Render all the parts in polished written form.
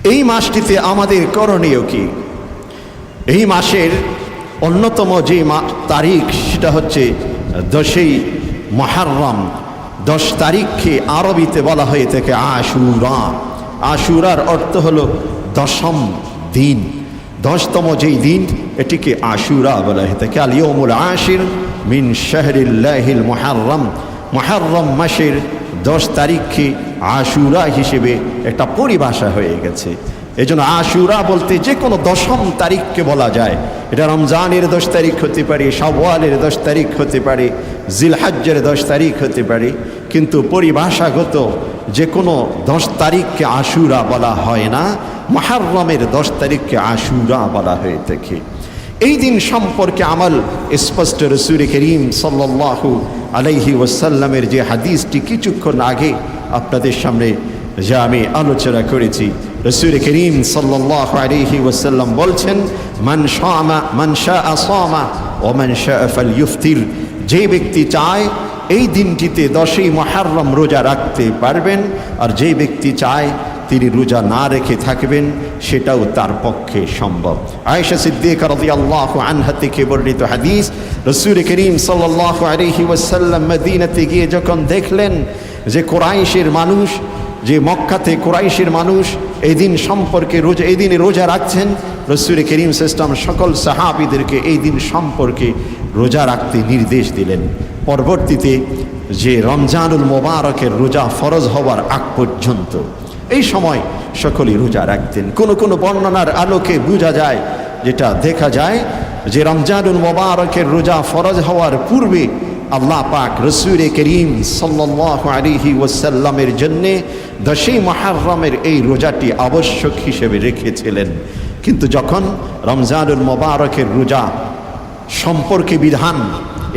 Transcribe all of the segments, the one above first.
এই মাসটিতে আমাদের করণীয় কি? এই মাসের অন্যতম যে তারিখ সেটা হচ্ছে 10ই মুহররম। 10 তারিখকে আরবিতে বলা হয়ে থাকে আশুরা। আশুরার অর্থ হলো 10ম দিন, 10তম যেই দিন এটিকে আশুরা বলা হয়ে থাকে। আল ইয়াউমুল আশির মিন শাহরিল্লাহিল মুহররম। মুহররম মাসের 10 তারিখকে আশুরা হিসেবে একটা পরিভাষা হয়ে গেছে। এই জন্য আশুরা বলতে যে কোনো 10ম তারিখকে বলা যায়। এটা রমজানের 10 তারিখ হতে পারে, শাওয়ালের 10 তারিখ হতে পারে, জিলহজ্জের 10 তারিখ হতে পারে, কিন্তু পরিভাষাগত যে কোনো 10 তারিখকে আশুরা বলা হয় না, মুহররমের 10 তারিখকে আশুরা বলা হয়ে থাকে। এই দিন সম্পর্কে আমল স্পষ্ট রাসূল করিম সাল্লাল্লাহু আলাইহি ওয়াসাল্লামের যে হাদিসটি কিছুক্ষণ আগে আপনাদের সামনে যা আমি আলোচনা করেছি, রাসূল করিম সাল্লাল্লাহু আলাইহি ওয়াসাল্লাম বলছেন, মান শাআ সামা ওয়া মান শাআ ফালইফতির। যে ব্যক্তি চায় এই দিনটিতে 10ই মুহররম রোজা রাখতে পারবেন, আর যে ব্যক্তি চায় তিনি রোজা না রেখে থাকবেন, সেটাও তার পক্ষে সম্ভব। আয়েশা সিদ্দিকা রাদিয়াল্লাহু আনহা থেকে বর্ণিত হাদিস, রাসূল করিম সাল্লাল্লাহু আলাইহি ওয়াসাল্লাম মদিনাতে গিয়ে যখন দেখলেন যে কুরাইশের মানুষ, যে মক্কাতে কুরাইশের মানুষ এই দিন সম্পর্কে এই দিনে রোজা রাখছেন, রাসূল করিম সাল্লাল্লাহু আলাইহি ওয়াসাল্লাম সকল সাহাবীদেরকে এই দিন সম্পর্কে রোজা রাখতে নির্দেশ দিলেন। পরবর্তীতে যে রমজানুল মোবারকের রোজা ফরজ হওয়ার আগ পর্যন্ত এই সময় সকলেই রোজা রাখতেন। কোন কোন বর্ণনার আলোকে বোঝা যায়, যেটা দেখা যায় যে রমজানুল মোবারকের রোজা ফরজ হওয়ার পূর্বে আল্লাহ পাক রাসূল করিম সাল্লাল্লাহু আলাইহি ওয়াসাল্লামের জন্য 10ই মুহররমের এই রোজাটি আবশ্যক হিসেবে রেখেছিলেন। কিন্তু যখন রমজানুল মোবারকের রোজা সম্পর্কে বিধান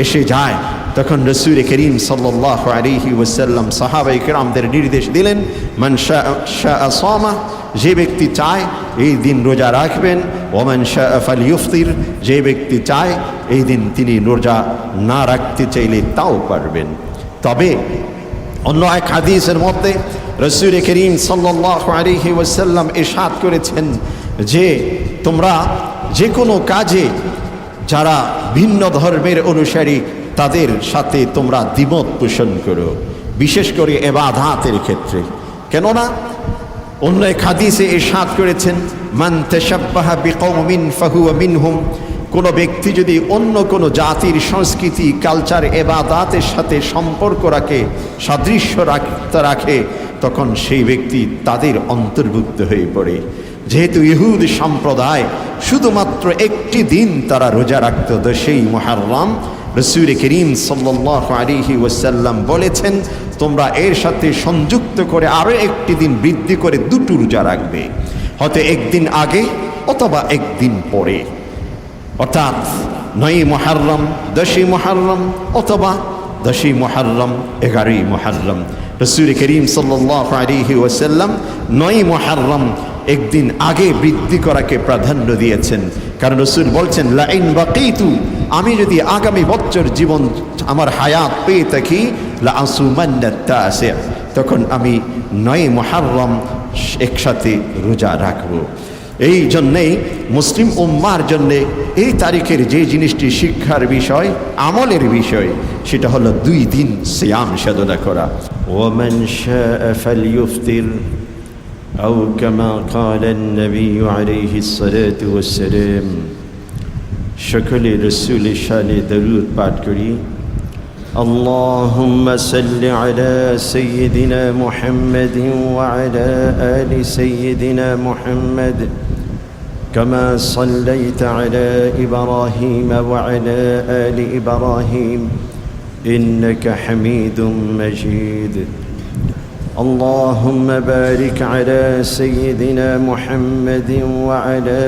এসে যায়, তখন রাসূল করিম সাল্লাল্লাহু আলাইহি ওয়াসাল্লাম সাহাবায়ে কেরামদের নির্দেশ দিলেন, মান শাআ সামা, যে ব্যক্তি চায় এই দিন রোজা রাখবেন, ওয়া মান শাআ ফালইফতির, যে ব্যক্তি চায় এই দিন তিনি রোজা না রাখতে চাইলে তাও পারবেন। তবে অন্য এক হাদিসের মধ্যে রাসূল করিম সাল্লাল্লাহু আলাইহি ওয়াসাল্লাম ইরশাদ করেছেন যে তোমরা যে কোনো কাজে যারা ভিন্ন ধর্মের অনুসারী তাদের সাথে তোমরা দ্বিমত পোষণ করো, বিশেষ করে ইবাদাতের ক্ষেত্রে। কেননা অন্য এক হাদিসে ইরশাদ করেছেন, মান তাশাব্বাহা বিকওমিন ফাহুয়া মিনহুম। কোনো ব্যক্তি যদি অন্য কোনো জাতির সংস্কৃতি, কালচার, ইবাদাতের সাথে সম্পর্ক রাখে, সাদৃশ্য রাখে, তখন সেই ব্যক্তি তাদের অন্তর্ভুক্ত হয়ে পড়ে। যেহেতু ইহুদি সম্প্রদায় শুধুমাত্র একটি দিন তারা রোজা রাখত, 10ই মুহররম, রাসূল করিম সাল্লাল্লাহু আলাইহি ওয়াসাল্লাম বলেছেন তোমরা এর সাথে সংযুক্ত করে আরও একটি দিন বৃদ্ধি করে 2টো রোজা রাখবে, হয়তো একদিন আগে অথবা একদিন পরে, অর্থাৎ 9ই মুহররম, 10ই মুহররম অথবা 10ই মুহররম, 11ই মুহররম। রাসূল করিম সাল্লাল্লাহু আলাইহি ওয়াসাল্লাম 9ই মুহররম একদিন আগে বৃদ্ধি করাকে প্রাধান্য দিয়েছেন, কারণ রাসূল বলছেন, লাইন বাকিতু, আমি যদি আগামী বছর জীবন আমার হায়াত পেয়ে থাকি, লা আসুমান্না তাসি, তখন আমি 9ই মুহররম একসাথে রোজা রাখব। এই জন্যেই মুসলিম উম্মার জন্যে এই তারিখের যে জিনিসটি শিক্ষার বিষয়, আমলের বিষয়, সেটা হলো 2 দিন সিয়াম সাধনা করা। ওয়ামান শাআ ফালইফতির আও কামা ক্বালা an-নবী আলাইহিস সালাতু ওয়াস সালাম। সকলে রাসূলের শানে দরুদ পাঠ করি। আল্লাহুম্মা সাল্লি আলা সাইয়্যিদিনা মুহাম্মাদিন ওয়া আলা আলি সাইয়্যিদিনা মুহাম্মাদ কামা সাল্লাইতা আলা ইব্রাহিম ওয়া আলা আলি ইব্রাহিম ইন্নাকা হামিদুম মাজিদ। اللهم بارك على سيدنا محمد وعلى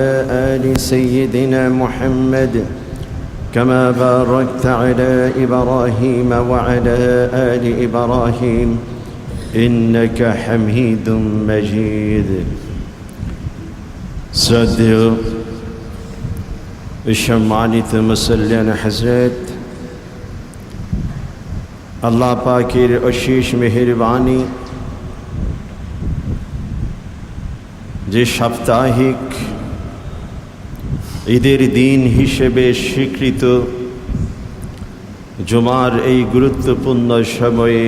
آل سيدنا محمد كما باركت على إبراهيم وعلى آل إبراهيم إنك حميد مجيد. শ্রদ্ধেয় সম্মানিত মুসল্লিয়ান হযরত, আল্লাহ পাকের অশেষ মেহেরবানি যে সাপ্তাহিক ঈদের দিন হিসেবে স্বীকৃত জুমার এই গুরুত্বপূর্ণ সময়ে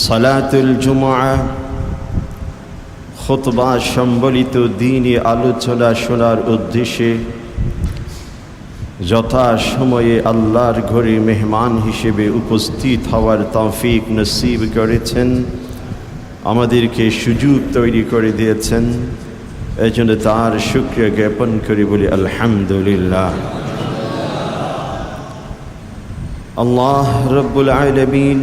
সালাতুল জুমআ খুতবা সম্বলিত দ্বীনি আলোচনা শোনার উদ্দেশ্যে যথাসময়ে আল্লাহর ঘরে মেহমান হিসেবে উপস্থিত হওয়ার তৌফিক নসিব করেছেন, আমাদেরকে সুযোগ তৈরি করে দিয়েছেন। এজন্য তার শুকরিয়া জ্ঞাপন করে বলি আলহামদুলিল্লাহ। আল্লাহ রব্বুল আলামিন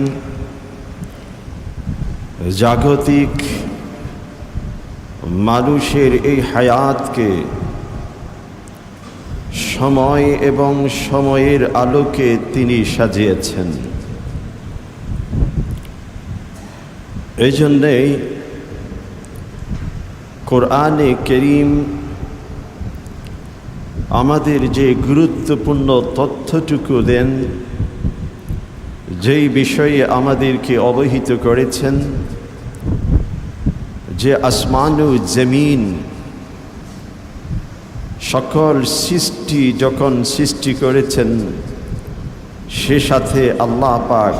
জাগতিক মানুষের এই হায়াতকে সময় এবং সময়ের আলোকে তিনি সাজিয়েছেন। এই জন্যেই কোরআনে কারীম আমাদের যে গুরুত্বপূর্ণ তথ্যটুকু দেন, যেই বিষয়ে আমাদেরকে অবহিত করেছেন যে আসমান ও জমিন সকল সৃষ্টি যখন সৃষ্টি করেছেন, সে সাথে আল্লাহ পাক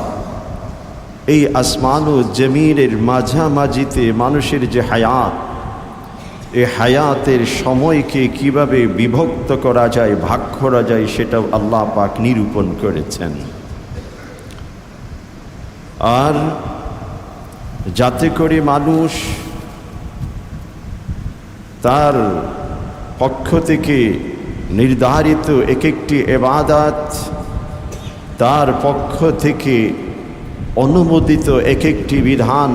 এই আসমান ও জমিনের মাঝামাঝিতে মানুষের যে হায়াত, এই হায়াতের সময়কে কিভাবে বিভক্ত করা যায়, ভাগ করা যায়, সেটাও আল্লাহ পাক নিরূপণ করেছেন। আর যাতে করে মানুষ তার পক্ষ থেকে নির্ধারিত এক একটি ইবাদত, তার পক্ষ থেকে অনুমোদিত এক একটি বিধান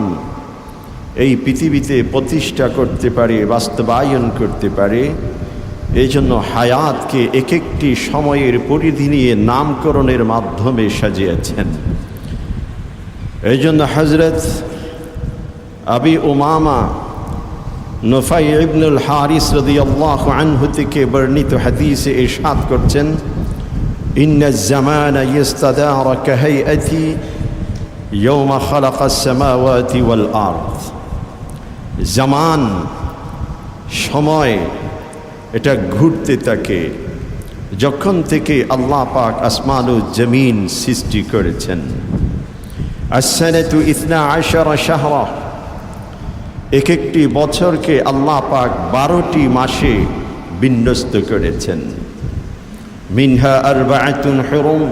এই পৃথিবীতে প্রতিষ্ঠা করতে পারে, বাস্তবায়ন করতে পারে, এই জন্য হায়াতকে এক একটি সময়ের পরিধি নিয়ে নামকরণের মাধ্যমে সাজিয়েছেন। এই জন্য হযরত আবি উমামা নুফাই ইবনুল হারিস রাদিয়াল্লাহু আনহু থেকে বর্ণিত হাদিসে ইরশাদ করছেন, ইন্নাজ জামানা ইস্তাদারা কাহাইআতি ইয়াওমা খালাকাস সামাওয়াতি ওয়াল আরদ। জামান, সময়, এটা ঘুরতে থাকে যখন থেকে আল্লাহ পাক আসমান ও জমিন সৃষ্টি করেছেন। as-sanatu 12 শাহরা, এক একটি বছরকে আল্লাহ পাক 12টি মাসে বিন্যস্ত করেছেন। মিনহা আরবাআতুন হুরুম,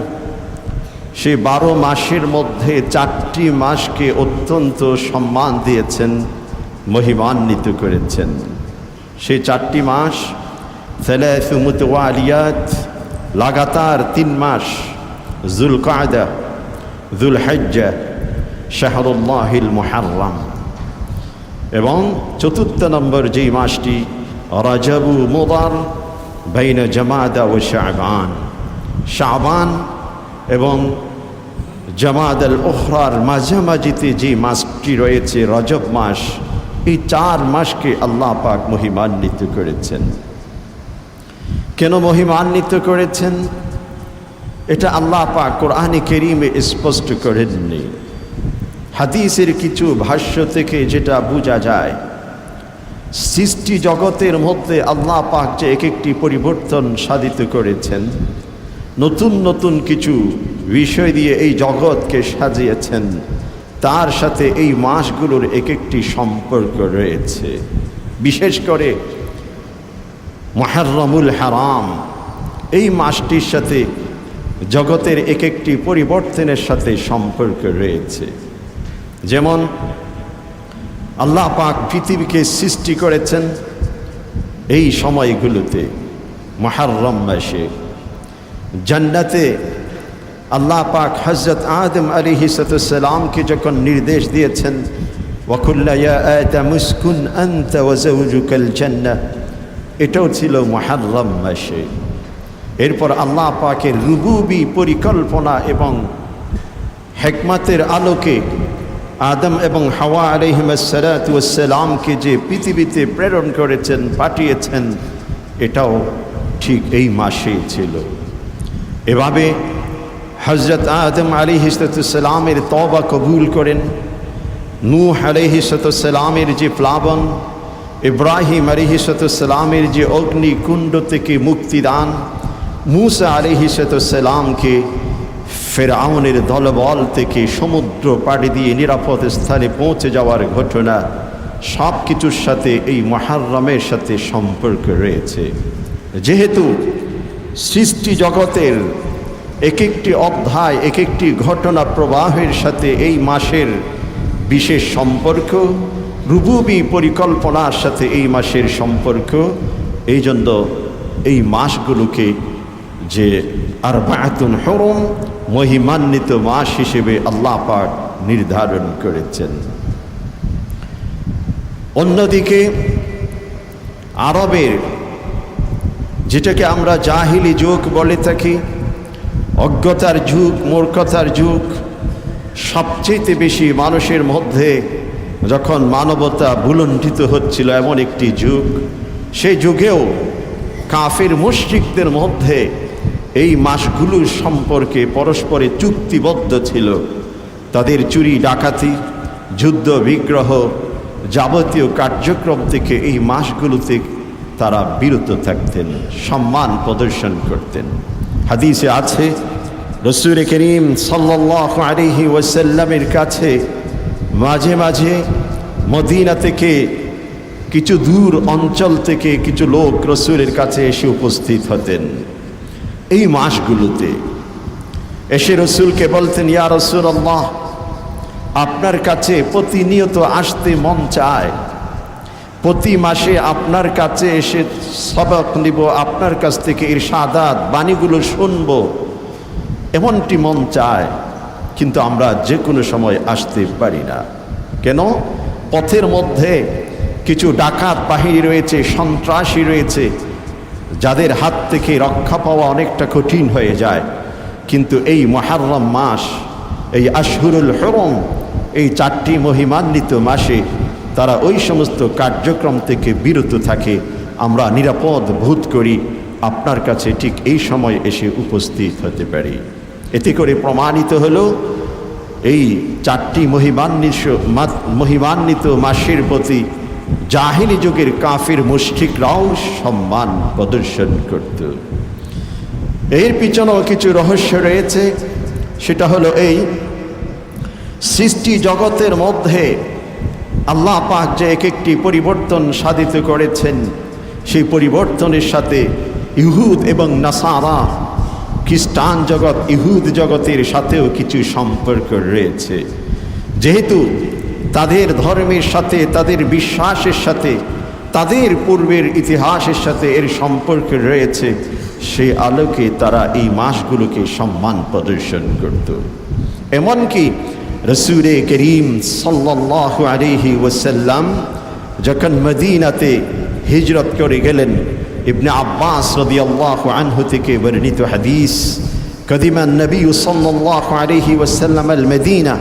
সে 12 মাসের মধ্যে 4টি মাসকে অত্যন্ত সম্মান দিয়েছেন, মহিমান্বিত করেছেন। সেই 4টি মাস সালাসু মুতাওয়ালিয়াত, লাগাতার 3 মাস, যুলকাদা, যুলহিজ্জা, শাহরুল্লাহিল মুহাররম, এবং 4th নম্বর যেই মাসটি রাজাবু মুদার বাইনা জামাদা ও শাবান, শাবান এবং জামাদাল উখরার মাঝামাঝিতে যে মাসটি রয়েছে রজব মাস, এই 4 মাসকে আল্লাহ পাক মহিমান্বিত করেছেন। কেন মহিমান্বিত করেছেন? এটা আল্লাহ পাক কোরআনে কারীমে স্পষ্ট করেননি। হাদিসের কিছু ভাষ্য থেকে যেটা বোঝা যায়, সৃষ্টি জগতের মধ্যে আল্লাহ পাক যে এক একটি পরিবর্তন সাধিত করেছেন, নতুন নতুন কিছু বিষয় দিয়ে এই জগৎকে সাজিয়েছেন, তার সাথে এই মাসগুলোর এক একটি সম্পর্ক রয়েছে। বিশেষ করে মুহররমুল হারাম, এই মাসটির সাথে জগতের এক একটি পরিবর্তনের সাথে সম্পর্ক রয়েছে। যেমন আল্লাহ পাক পৃথিবীকে সৃষ্টি করেছেন এই সময়গুলোতে, মুহররম মাসে। জান্নাতে আল্লাহ পাক হযরত আদম আলাইহিসসালামকে যখন নির্দেশ দিয়েছেন, ওয়াকুল্লা ইয়া আদম উসকুন আনতা ওয়া যাওজুকাল জান্নাহ, এটাও ছিল মুহররম মাসে। এরপর আল্লাহ পাকের রুবুবি পরিকল্পনা এবং হিকমতের আলোকে আদম এবং হাওয়া আলাইহিসসালামকে যে পৃথিবীতে প্রেরণ করেছেন, পাঠিয়েছেন, এটাও ঠিক এই মাসেই ছিল। এভাবে হযরত আদম আলাইহিসসালামের তওবা কবুল করেন, নূহ আলাইহিসসালামের যে প্লাবন, ইব্রাহিম আলাইহিসসালামের যে অগ্নিকুণ্ড থেকে মুক্তিদান, মূসা আলাইহিসসালামকে ফেরাউনের দলবল থেকে সমুদ্র পাড়ি দিয়ে নিরাপদ স্থানে পৌঁছে যাওয়ার ঘটনা, সব কিছুর সাথে এই মুহররমের সাথে সম্পর্ক রয়েছে। যেহেতু সৃষ্টি জগতের এক একটি অধ্যায়, এক একটি ঘটনা প্রবাহের সাথে এই মাসের বিশেষ সম্পর্ক, রুবুবি পরিকল্পনার সাথে এই মাসের সম্পর্ক, এই জন্য এই মাসগুলোকে যে আরবাআতুন হুরুম, মহিমান্বিত মাস হিসেবে আল্লাহ পাক নির্ধারণ করেছেন। অন্যদিকে আরবের, যেটাকে আমরা জাহিলি যুগ বলে থাকি, অজ্ঞতার যুগ, মূর্খতার যুগ, সবচেয়ে বেশি মানুষের মধ্যে যখন মানবতা ভুলুণ্ঠিত হচ্ছিল এমন একটি যুগ, সেই যুগেও কাফির মুশরিকদের মধ্যে এই মাসগুলোর সম্পর্কে পরস্পরে চুক্তিবদ্ধ ছিল। তাদের চুরি ডাকাতি, যুদ্ধ বিগ্রহ, যাবতীয় কার্যক্রম থেকে এই মাসগুলোতে তারা বিরত থাকতেন, সম্মান প্রদর্শন করতেন। হাদিসে আছে রাসূল করিম সাল্লাল্লাহু আলাইহি ওয়াসাল্লামের কাছে মাঝে মাঝে মদিনা থেকে কিছু দূর অঞ্চল থেকে কিছু লোক রাসূলের কাছে এসে উপস্থিত হতেন। এই মাসগুলোতে এসে রাসূলকে বলতেন, ইয়া রাসূলুল্লাহ, আপনার কাছে প্রতিনিয়ত আসতে মন চায়, প্রতি মাসে আপনার কাছে এসে সবক নিব, আপনার কাছ থেকে ইরশাদাত বাণীগুলো শুনব, এমনটি মন চায়, কিন্তু আমরা যে কোনো সময় আসতে পারি না। কেন? পথের মধ্যে কিছু ডাকাত বাহিনী রয়েছে, সন্ত্রাসী রয়েছে, যাদের হাত থেকে রক্ষা পাওয়া অনেকটা কঠিন হয়ে যায়। কিন্তু এই মুহররম মাস, এই আশহুরুল হুরুম, এই 4টি মহিমান্বিত মাসে তারা ওই সমস্ত কার্যক্রম থেকে বিরত থাকে। আমরা নিরাপদ বোধ করি আপনার কাছে ঠিক এই সময় এসে উপস্থিত হতে পারি। এতে করে প্রমাণিত হলো এই 4টি মহিমান্বিত মাসের প্রতি জাহিলি যুগের কাফির মুশরিকরাও সম্মান প্রদর্শন করত। এর পিছনেও কিছু রহস্য রয়েছে। সেটা হলো এই সৃষ্টি জগতের মধ্যে আল্লাহ পাক যে এক একটি পরিবর্তন সাধিত করেছেন, সেই পরিবর্তনের সাথে ইহুদ এবং নাসারা, খ্রিস্টান জগৎ, ইহুদ জগতের সাথেও কিছু সম্পর্ক রয়েছে। যেহেতু তাদের ধর্মের সাথে, তাদের বিশ্বাসের সাথে, তাদের পূর্বের ইতিহাসের সাথে এর সম্পর্ক রয়েছে, সেই আলোকে তারা এই মাসগুলোকে সম্মান প্রদর্শন করত। এমনকি রাসূল করিম সাল্লাল্লাহু আলাইহি ওয়াসাল্লাম যখন মদিনাতে হিজরত করে গেলেন, ইবনে আব্বাস রাদিয়াল্লাহু আনহু থেকে বর্ণিত হাদিস, কদিমান নবী সাল্লাল্লাহু আলাইহি ওয়াসাল্লাম আল মদিনা,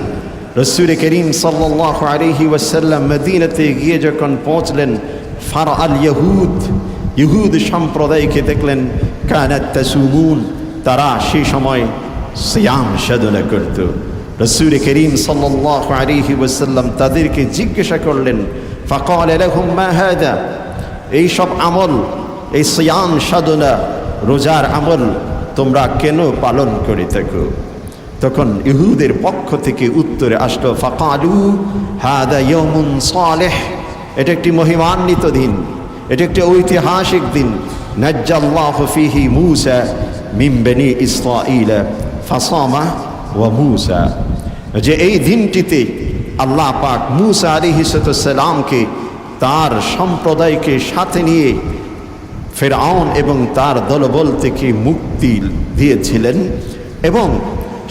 রাসূল করিম সাল্লাল্লাহু আলাইহি ওয়াসাল্লাম মদিনাতে গিয়ে যখন পৌঁছলেন, ফার আল ইহুদ সম্প্রদায়কে দেখলেন, কানাত তাসুমুন, তারা সেই সময় সিয়াম সাধনা করত। রাসূল করিম সাল্লাল্লাহু আলাইহি ওয়াসাল্লাম তাদেরকে জিজ্ঞাসা করলেন, ফাকাল লাহুম মা হাদা, এই সব আমল, এই সিয়াম সাধনা, রোজার আমল তোমরা কেন পালন করে থাকো? তখন ইহুদের পক্ষ থেকে উত্তরে আসলো, ফাকালু হাদা ইয়াউমুন সালেহ, এটা একটি মহিমান্বিত দিন, এটা একটি ঐতিহাসিক দিন। নাজ্জাল্লাহু ফীহি মূসা মিন বনি ইসরাঈল ফাসামা ওয়া মূসা, যে এই দিনটিতে আল্লাহ পাক মূসা আলাইহিস সালামকে, তার সম্প্রদায়কে সাথে নিয়ে ফেরাউন এবং তার দলবল থেকে মুক্তি দিয়েছিলেন, এবং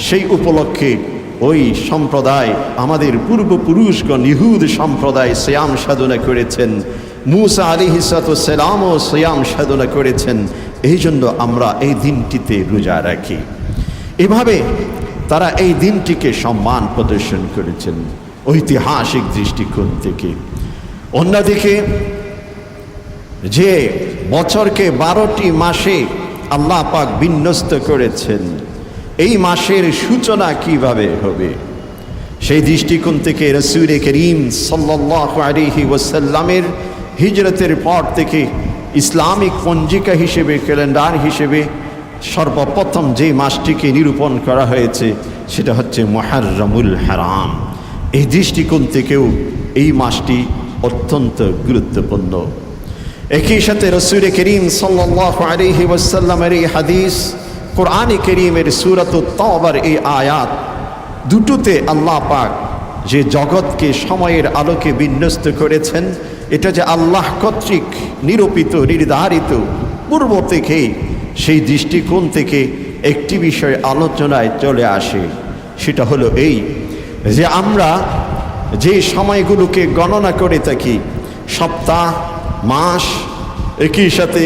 সেই উপলক্ষে ওই সম্প্রদায়, আমাদের পূর্বপুরুষগণ ইহুদ সম্প্রদায় সিয়াম সাধনা করেছেন, মূসা আলাইহিস সালামও সিয়াম সাধনা করেছেন। এই জন্য আমরা এই দিনটিতে রোজা রাখি। এভাবে তারা এই দিনটিকে সম্মান প্রদর্শন করেছেন ঐতিহাসিক দৃষ্টিকোণ থেকে। অন্যদিকে যে বছরকে 12টি মাসে আল্লাহ পাক বিন্যস্ত করেছেন, এই মাসের সূচনা কিভাবে হবে? সেই দৃষ্টিকোণ থেকে রাসূল করিম সাল্লাল্লাহু আলাইহি ওয়াসাল্লামের হিজরতের পর থেকে ইসলামিক পঞ্জিকা হিসেবে, ক্যালেন্ডার হিসেবে সর্বপ্রথম যে মাসটিকে নিরূপণ করা হয়েছে সেটা হচ্ছে মুহররমুল হারাম। এই দৃষ্টিকোণ থেকেও এই মাসটি অত্যন্ত গুরুত্বপূর্ণ। একই সাথে রাসূল করিম সাল্লাল্লাহু আলাইহি ওয়াসাল্লামের এই হাদিস, কোরআনে কারীমের সূরাতুত তাওবার এই আয়াত দুটোতে আল্লাহ পাক যে জগৎকে সময়ের আলোকে বিন্যস্ত করেছেন, এটা যে আল্লাহ কর্তৃক নিরূপিত, নির্ধারিত পূর্ব থেকেই, সেই দৃষ্টিকোণ থেকে একটি বিষয় আলোচনায় চলে আসে। সেটা হলো এই যে আমরা যে সময়গুলোকে গণনা করে থাকি, সপ্তাহ, মাস, একই সাথে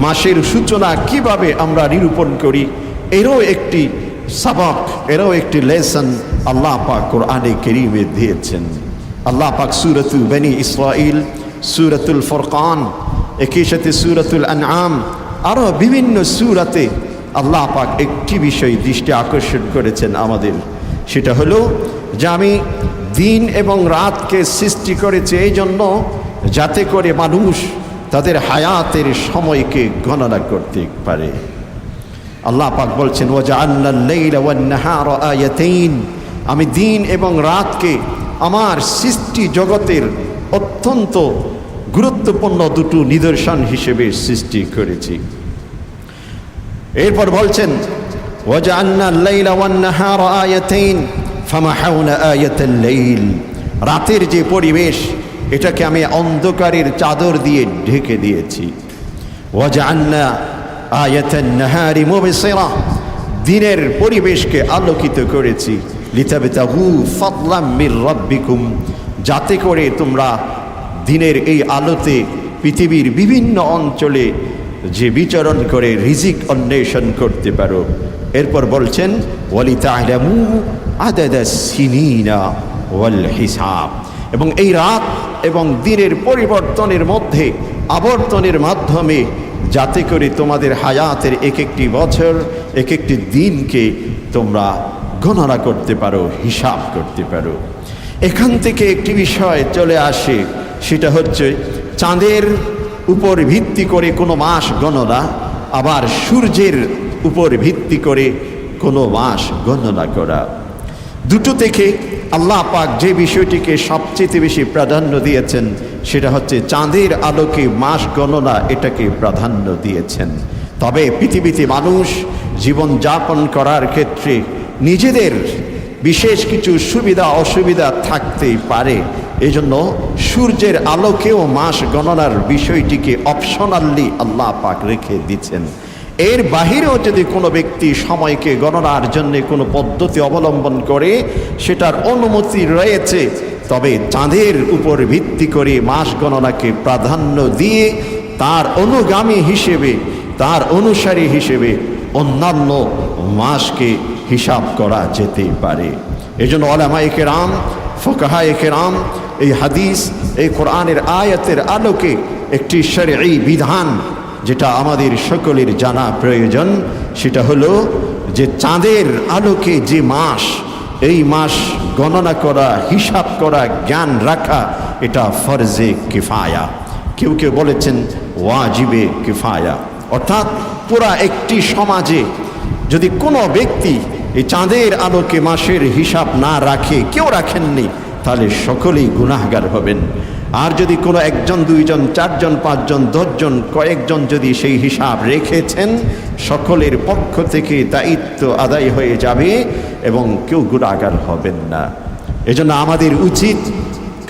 মাসের সূচনা কিভাবে আমরা নিরূপণ করি, এরও একটি সাবক, এরও একটি লেসন আল্লাহ পাক কোরআনে কারীমে দিয়েছেন। আল্লাহ পাক সূরাতুল বনী ইসরাঈল, সূরাতুল ফুরকান, একই সাথে সূরাতুল আনআম, আরও বিভিন্ন সূরাতে আল্লাহ পাক একটি বিষয় দৃষ্টি আকর্ষণ করেছেন আমাদের। সেটা হলো যে আমি দিন এবং রাতকে সৃষ্টি করেছি এই জন্য যাতে করে মানুষ তাদের হায়াতের সময়কে গণনা করতে পারে। আল্লাহ পাক বলছেন ওয়াজআলনাল লাইলা ওয়ান নাহারা আয়াতাইন, আমি দিন এবং রাতকে আমার সৃষ্টি জগতের অত্যন্ত গুরুত্বপূর্ণ দুটো নিদর্শন হিসেবে সৃষ্টি করেছি। এরপর বলছেন ওয়াজআলনাল লাইলা ওয়ান নাহারা আয়াতাইন ফামাহাউনা আয়াতাল লাইল, রাতের যে পরিবেশ এটাকে আমি অন্ধকারের চাদর দিয়ে ঢেকে দিয়েছি। ওয়াজআলনা আয়াতান নাহারি মুবসিরা, দিনের পরিবেশকে আলোকিত করেছি। লিতাবতাগু ফাদলাম মির রাব্বিকুম, যাতে করে তোমরা দিনের এই আলোতে পৃথিবীর বিভিন্ন অঞ্চলে যে বিচরণ করে রিজিক অন্বেষণ করতে পারো। এরপর বলছেন ওয়ালিতা'লামু আদাদাস সিনিনা ওয়াল হিসাব, এবং এই রাত এবং দিনের পরিবর্তনের মধ্যে আবর্তনের মাধ্যমে যাতে করে তোমাদের হায়াতের এক একটি বছর, এক একটি দিনকে তোমরা গণনা করতে পারো, হিসাব করতে পারো। এখান থেকে একটি বিষয় চলে আসে, সেটা হচ্ছে চাঁদের উপর ভিত্তি করে কোনো মাস গণনা, আবার সূর্যের উপর ভিত্তি করে কোনো মাস গণনা করা। দুটো থেকে আল্লাহ পাক যে বিষয়টিকে সবচেয়ে বেশি প্রাধান্য দিয়েছেন সেটা হচ্ছে চাঁদের আলোকে মাস গণনা, এটাকে প্রাধান্য দিয়েছেন। তবে পৃথিবীতে মানুষ জীবন যাপন করার ক্ষেত্রে নিজেদের বিশেষ কিছু সুবিধা অসুবিধা থাকতেই পারে, এজন্য সূর্যের আলোকেও মাস গণনার বিষয়টিকে অপশনালি আল্লাহ পাক রেখে দিচ্ছেন। এর বাহিরেও যদি কোনো ব্যক্তি সময়কে গণনার জন্য কোনো পদ্ধতি অবলম্বন করে সেটার অনুমতি রয়েছে, তবে চাঁদের উপর ভিত্তি করে মাস গণনাকে প্রাধান্য দিয়ে তার অনুগামী হিসেবে, তার অনুসারী হিসেবে অন্যান্য মাসকে হিসাব করা যেতে পারে। এজন্য উলামায়ে কেরাম, ফুকাহায়ে কেরাম এই হাদিস, এই কোরআনের আয়াতের আলোকে একটি শরঈ বিধান যেটা আমাদের সকলের জানা প্রয়োজন, সেটা হলো যে চাঁদের আলোকে যে মাস, এই মাস গণনা করা, হিসাব করা, জ্ঞান রাখা, এটা ফরজে কিফায়া, কেউ কেউ বলেছেন ওয়াজিবে কিফায়া। অর্থাৎ পুরা একটি সমাজে যদি কোনো ব্যক্তি এই চাঁদের আলোকে মাসের হিসাব না রাখে, কেউ রাখেননি, তাহলে সকলেই গুনাহগার হবেন। আর যদি কোনো একজন, দুইজন, চারজন, পাঁচজন, 10 জন, কয়েকজন যদি সেই হিসাব রেখেছেন, সকলের পক্ষ থেকে দায়িত্ব আদায় হয়ে যাবে এবং কেউ গুনাহগার হবেন না। এজন্য আমাদের উচিত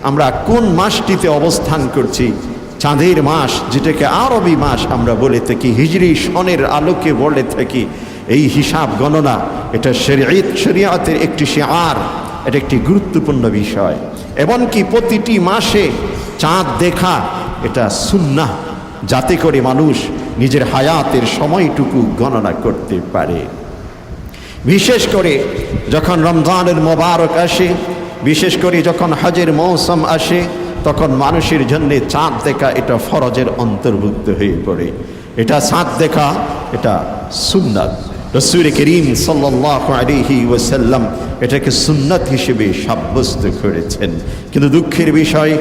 আমরা কোন মাসটিতে অবস্থান করছি, চাঁদের মাস যেটাকে আরবি মাস আমরা বলে থাকি, হিজরি সনের আলোকে বলে থাকি, এই হিসাব গণনা এটা শরীয়তের একটি শিআর, এটা একটি গুরুত্বপূর্ণ বিষয়। এমনকি প্রতিটি মাসে চাঁদ দেখা এটা সুন্নাহ, যাতে করে মানুষ নিজের হায়াতের সময়টুকু গণনা করতে পারে। বিশেষ করে যখন রমজানের মোবারক আসে, বিশেষ করে যখন হজের মৌসুম আসে, তখন মানুষের জন্য চাঁদ দেখা এটা ফরজের অন্তর্ভুক্ত হয়ে পড়ে। এটা চাঁদ দেখা এটা সুন্নাত। রাসূল করিম সাল্লাল্লাহু আলাইহি ওয়াসাল্লাম এটাকে সুন্নাত হিসেবে সাব্যস্ত করেছেন। কিন্তু দুঃখের বিষয়,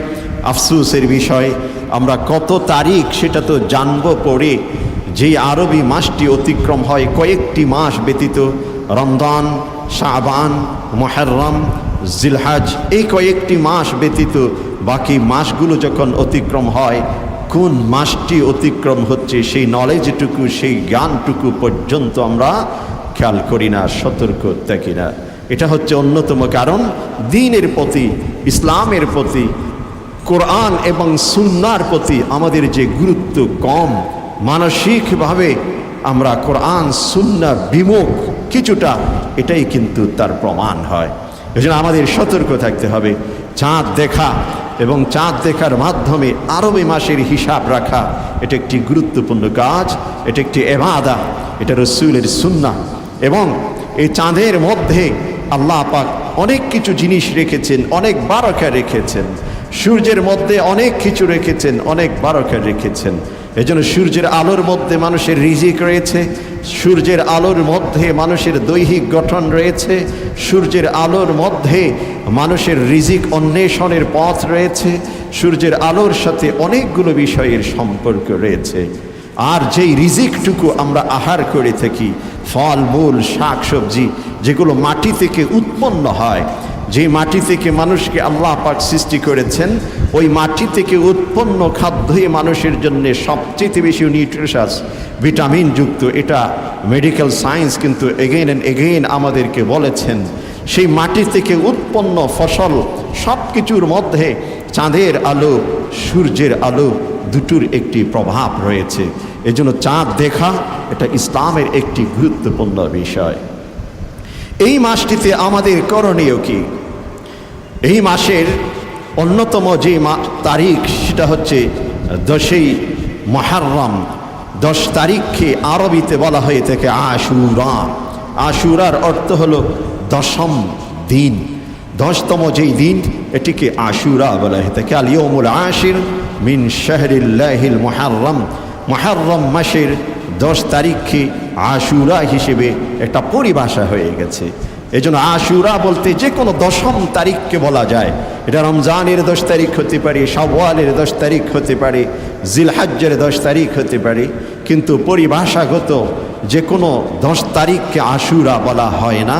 আফসোসের বিষয়, আমরা কত তারিখ সেটা তো জানবো পরে। যেই আরবি মাসটি অতিক্রম হয় কয়েকটি মাস ব্যতীত, রমজান, শাবান, মুহররম, জিলহজ, এই কয়েকটি মাস ব্যতীত বাকি মাসগুলো যখন অতিক্রম হয়, কোন মাসটি অতিক্রম হচ্ছে সেই নলেজটুকু, সেই জ্ঞানটুকু পর্যন্ত আমরা খেয়াল করি না, সতর্ক থাকি না। এটা হচ্ছে অন্যতম কারণ দ্বীনের প্রতি, ইসলামের প্রতি, কোরআন এবং সুন্নাহর প্রতি আমাদের যে গুরুত্ব কম, মানসিকভাবে আমরা কোরআন সুন্নাহ বিমুখ কিছুটা, এটাই কিন্তু তার প্রমাণ হয়। এজন্য আমাদের সতর্ক থাকতে হবে। চাঁদ দেখা এবং চাঁদ দেখার মাধ্যমে আরবি মাসের হিসাব রাখা, এটা একটি গুরুত্বপূর্ণ কাজ, এটা একটি ইবাদত, এটা রাসূলের সুন্নাহ। এবং এই চাঁদের মধ্যে আল্লাহ পাক অনেক কিছু জিনিস রেখেছেন, অনেক বারাকা রেখেছেন। সূর্যের মধ্যে অনেক কিছু রেখেছেন, অনেক বারাকা রেখেছেন। এজন্য সূর্যের আলোর মধ্যে মানুষের রিজিক রয়েছে, সূর্যের আলোর মধ্যে মানুষের দৈহিক গঠন রয়েছে, সূর্যের আলোর মধ্যে মানুষের রিজিক অন্বেষণের পথ রয়েছে, সূর্যের আলোর সাথে অনেকগুলো বিষয়ের সম্পর্ক রয়েছে। আর যেই রিজিকটুকু আমরা আহার করে থাকি, ফল মূল শাক সবজি, যেগুলো মাটি থেকে উৎপন্ন হয়, যে মাটি থেকে মানুষকে আল্লাহ পাক সৃষ্টি করেছেন, ওই মাটি থেকে উৎপন্ন খাদ্যই মানুষের জন্য সবচেয়ে বেশি নিউট্রিশাস, ভিটামিন যুক্ত। এটা মেডিকেল সায়েন্স কিন্তু এগেইন অ্যান্ড এগেইন আমাদেরকে বলেছেন। সেই মাটি থেকে উৎপন্ন ফসল সব কিছুর মধ্যে চাঁদের আলো, সূর্যের আলো দুটোর একটি প্রভাব রয়েছে। এজন্য চাঁদ দেখা এটা ইসলামের একটি গুরুত্বপূর্ণ বিষয়। এই মাসটিতে আমাদের করণীয় কি? এই মাসের অন্যতম যে তারিখ সেটা হচ্ছে 10ই মুহররম। 10 তারিখকে আরবিতে বলা হয়ে থাকে আশুরা। আশুরার অর্থ হলো দশম দিন, 10তম যেই দিন, এটিকে আশুরা বলা হয়ে থাকে। আল ইয়াউমুল আশির মিন শাহরিল্লাহিল মুহররম। মুহররম মাসের 10 তারিখকে আশুরা হিসেবে একটা পরিভাষা হয়ে গেছে। এজন্য আশুরা বলতে যে কোনো 10ম তারিখকে বলা যায়। এটা রমজানের 10 তারিখ হতে পারে, শাওয়ালের 10 তারিখ হতে পারে, জিলহজ্জের 10 তারিখ হতে পারে, কিন্তু পরিভাষাগত যে কোনো 10 তারিখকে আশুরা বলা হয় না,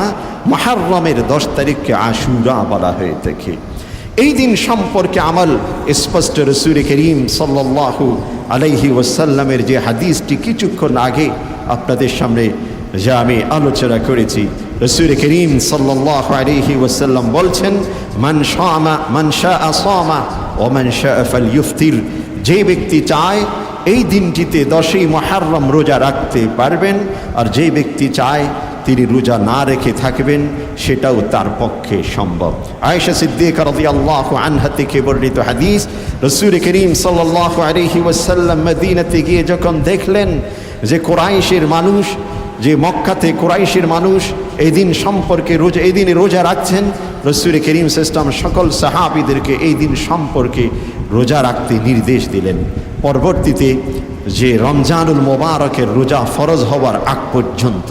মুহররমের 10 তারিখকে আশুরা বলা হয়ে থাকে। এই দিন সম্পর্কে আমল স্পষ্ট রাসূল করিম সাল্লাল্লাহু আলাইহি ওয়াসাল্লামের যে হাদিসটি কিছুক্ষণ আগে আপনাদের সামনে যা আমি আলোচনা করেছি, রাসূল করিম সাল্লাল্লাহু আলাইহি ওয়াসাল্লাম বলছেন, মান শাআ সামা ওয়া মান শাআ ফালইফতির। যে ব্যক্তি চায় এই দিনটিতে 10ই মুহররম রোজা রাখতে পারবেন, আর যে ব্যক্তি চায় তিনি রোজা না রেখে থাকবেন, সেটাও তার পক্ষে সম্ভব। আয়েশা সিদ্দিকা রাদিয়াল্লাহু আনহা থেকে বর্ণিত হাদিস, রাসূল করিম সাল্লাল্লাহু আলাইহি ওয়াসাল্লাম মদিনাতে গিয়ে যখন দেখলেন যে কুরাইশের মানুষ, যে মক্কাতে কুরাইশের মানুষ এই দিন সম্পর্কে এই দিনে রোজা রাখছেন, রাসূল করিম সাল্লাল্লাহু আলাইহি ওয়াসাল্লাম সকল সাহাবীদেরকে এই দিন সম্পর্কে রোজা রাখতে নির্দেশ দিলেন। পরবর্তীতে যে রমজানুল মোবারকের রোজা ফরজ হওয়ার আগ পর্যন্ত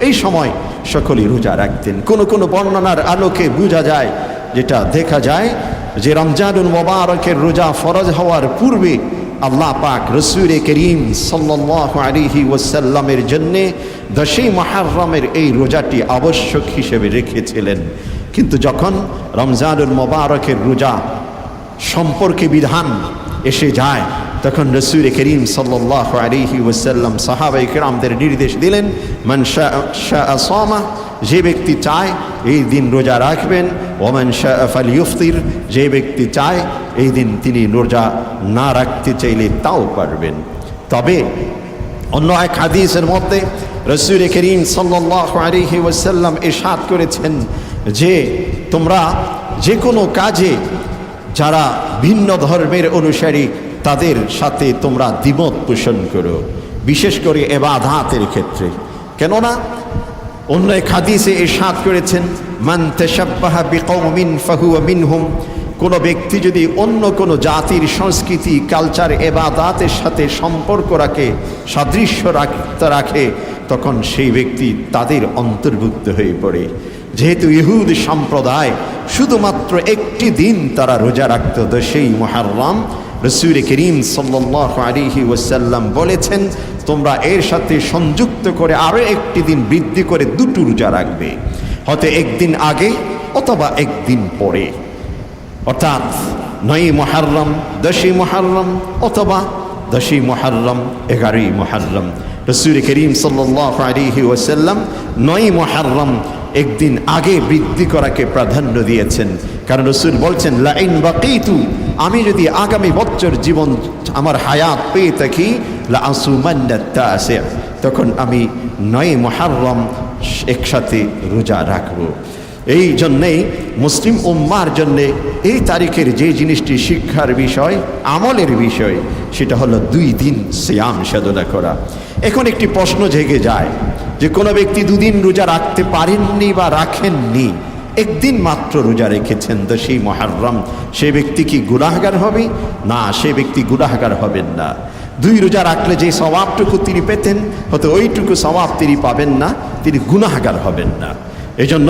এই সময় সকলেই রোজা রাখতেন। কোনো বর্ণনার আলোকে বোঝা যায়, যেটা দেখা যায় যে রমজানুল মোবারকের রোজা ফরজ হওয়ার পূর্বে আল্লাহ পাক রাসূল করিম সাল্লাল্লাহু আলাইহি ওয়াসাল্লামের জন্য 10ই মুহররমের এই রোজাটি আবশ্যক হিসেবে রেখেছিলেন। কিন্তু যখন রমজানুল মোবারকের রোজা সম্পর্কে বিধান এসে যায়, তখন রাসূল করিম সাল্লাল্লাহু আলাইহি ওয়াসাল্লাম সাহাবায়ে কিরামদের নির্দেশ দিলেন, মান শাআ সামা, যে ব্যক্তি চায় এই দিন রোজা রাখবেন, ওয়া মান শাআ ফালইফতির, যে ব্যক্তি চায় এই দিন তিনি রোজা না রাখতে চাইলে তাও পারবেন। তবে অন্য এক হাদিসের মধ্যে রাসূল করিম সাল্লাল্লাহু আলাইহি ওয়াসাল্লাম ইরশাদ করেছেন যে তোমরা যে কোনো কাজে যারা ভিন্ন ধর্মের অনুসারী তাদের সাথে তোমরা দ্বিমত পোষণ করো, বিশেষ করে ইবাদতের ক্ষেত্রে। কেননা অন্য এক হাদিসে ইরশাদ করেছেন, মান তাশাব্বাহা বিকওমিন ফাহুয়া মিনহুম, কোনো ব্যক্তি যদি অন্য কোনো জাতির সংস্কৃতি, কালচার, এবাদাতের সাথে সম্পর্ক রাখে, সাদৃশ্য রাখে, তখন সেই ব্যক্তি তাদের অন্তর্ভুক্ত হয়ে পড়ে। যেহেতু ইহুদ সম্প্রদায় শুধুমাত্র একটি দিন তারা রোজা রাখত, 10ই মুহররম, রাসূল করিম সাল্লাল্লাহু আলাইহি ওয়াসাল্লাম বলেছেন তোমরা এর সাথে সংযুক্ত করে আরও একটি দিন বৃদ্ধি করে 2টো রোজা রাখবে, হয়তো একদিন আগে অথবা একদিন পরে, অর্থাৎ 9ই মুহররম, 10ই মুহররম অথবা 10ই মুহররম, 11ই মুহররম। রাসূল করিম সাল্লাল্লাহু আলাইহি ওয়াসাল্লাম 9ই মুহররম একদিন আগে বৃদ্ধি করাকে প্রাধান্য দিয়েছেন, কারণ রাসূল বলছেন লাইন বাকিতু, আমি যদি আগামী বছর জীবন আমার হায়াত পেয়ে থাকি, লা আসুমান্না তাসি, তখন আমি 9ই মুহররম একসাথে রোজা রাখবো। এই জন্যেই মুসলিম উম্মার জন্যে এই তারিখের যে জিনিসটি শিক্ষার বিষয়, আমলের বিষয়, সেটা হলো 2 দিন সিয়াম সাধনা করা। এখন একটি প্রশ্ন জেগে যায় যে কোনো ব্যক্তি 2 দিন রোজা রাখতে পারেননি বা রাখেননি, একদিন মাত্র রোজা রেখেছেন 10ই মুহররম, সে ব্যক্তি কি গুনাহগার হবে? না, সে ব্যক্তি গুনাহগার হবেন না। 2 রোজা রাখলে যে সওয়াবটুকু তিনি পেতেন, হয়তো ওইটুকু সওয়াব তিনি পাবেন না, তিনি গুনাহগার হবেন না। এজন্য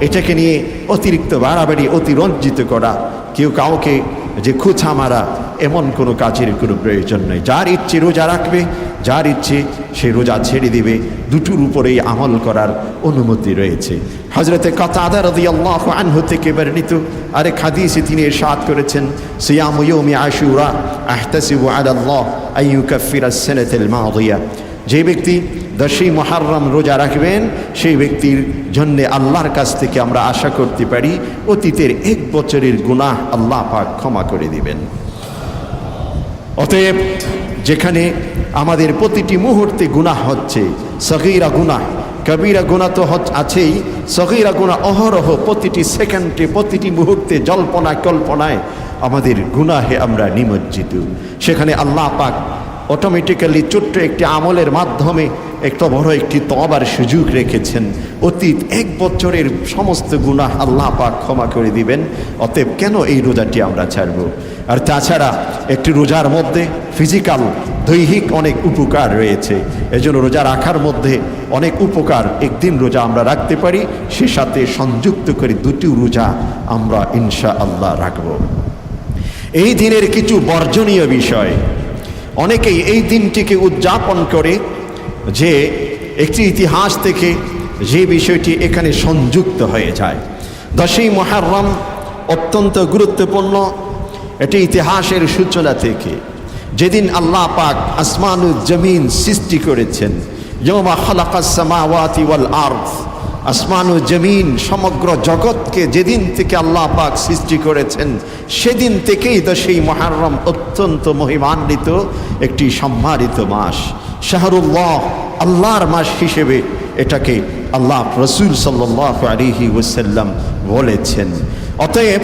এটাকে নিয়ে অতিরিক্ত বাড়াবাড়ি, অতিরঞ্জিত করা, কেউ কাউকে যে খোঁচা মারা, এমন কোনো কাজের কোনো প্রয়োজন নেই। যার ইচ্ছে রোজা রাখবে, যার ইচ্ছে সে রোজা ছেড়ে দিবে, 2টোর উপরেই আমল করার অনুমতি রয়েছে। হযরতে কাতাদা রাদিয়াল্লাহু আনহু থেকে বর্ণিত আরেক হাদিসে তিনি ইরশাদ করেছেন, সিয়ামু ইয়াউমি আশুরা আহতাসিবু আলাল্লাহ আন ইউকাফিরা আস-সানাতাল মাদিয়া, যে ব্যক্তি 10ই মুহররম রোজা রাখবেন, সেই ব্যক্তির জন্যে আল্লাহর কাছ থেকে আমরা আশা করতে পারি অতীতের 1 বছরের গুনাহ আল্লাহ পাক ক্ষমা করে দিবেন। অতএব যেখানে আমাদের প্রতিটি মুহূর্তে গুনাহ হচ্ছে, সগীরা গুনাহ, কবিরা গুনাহ তো আছেই, সগীরা গুনাহ অহরহ প্রতিটি সেকেন্ডে, প্রতিটি মুহূর্তে, জল্পনা কল্পনায় আমাদের গুনাহে আমরা নিমজ্জিত। সেখানে আল্লাহ পাক অটোমেটিক্যালি ছোট্ট একটি আমলের মাধ্যমে একটা বড় একটি তওবার সুযোগ রেখেছেন। অতীত 1 বছরের সমস্ত গুনাহ আল্লাহ পাক ক্ষমা করে দিবেন। অতএব কেন এই রোজাটি আমরা ছাড়ব? আর তাছাড়া একটি রোজার মধ্যে ফিজিক্যাল, দৈহিক অনেক উপকার রয়েছে। এজন্য রোজা রাখার মধ্যে অনেক উপকার, একদিন রোজা আমরা রাখতে পারি, সে সাথে সংযুক্ত করে 2টি রোজা আমরা ইনশাআল্লাহ রাখব। এই দিনের কিছু বর্জনীয় বিষয়, অনেকেই এই দিনটিকে উদযাপন করে যে একটি ইতিহাস থেকে যে বিষয়টি এখানে সংযুক্ত হয়ে যায়। 10ই মুহররম অত্যন্ত গুরুত্বপূর্ণ, এটি ইতিহাসের সূচনা থেকে, যেদিন আল্লাহ পাক আসমানুল জমিন সৃষ্টি করেছেন, ইয়াওমা খালাকাস সামাওয়াতি ওয়াল আরদ, আসমান ও জমিন সমগ্র জগৎকে যেদিন থেকে আল্লাহ পাক সৃষ্টি করেছেন, সেদিন থেকেই 10ই মুহররম অত্যন্ত মহিমান্বিত একটি সম্মানিত মাস, শাহরুল্লাহ, আল্লাহর মাস হিসেবে এটাকে আল্লাহ রাসূল সাল্লাল্লাহু আলাইহি ওয়াসাল্লাম বলেছেন। অতএব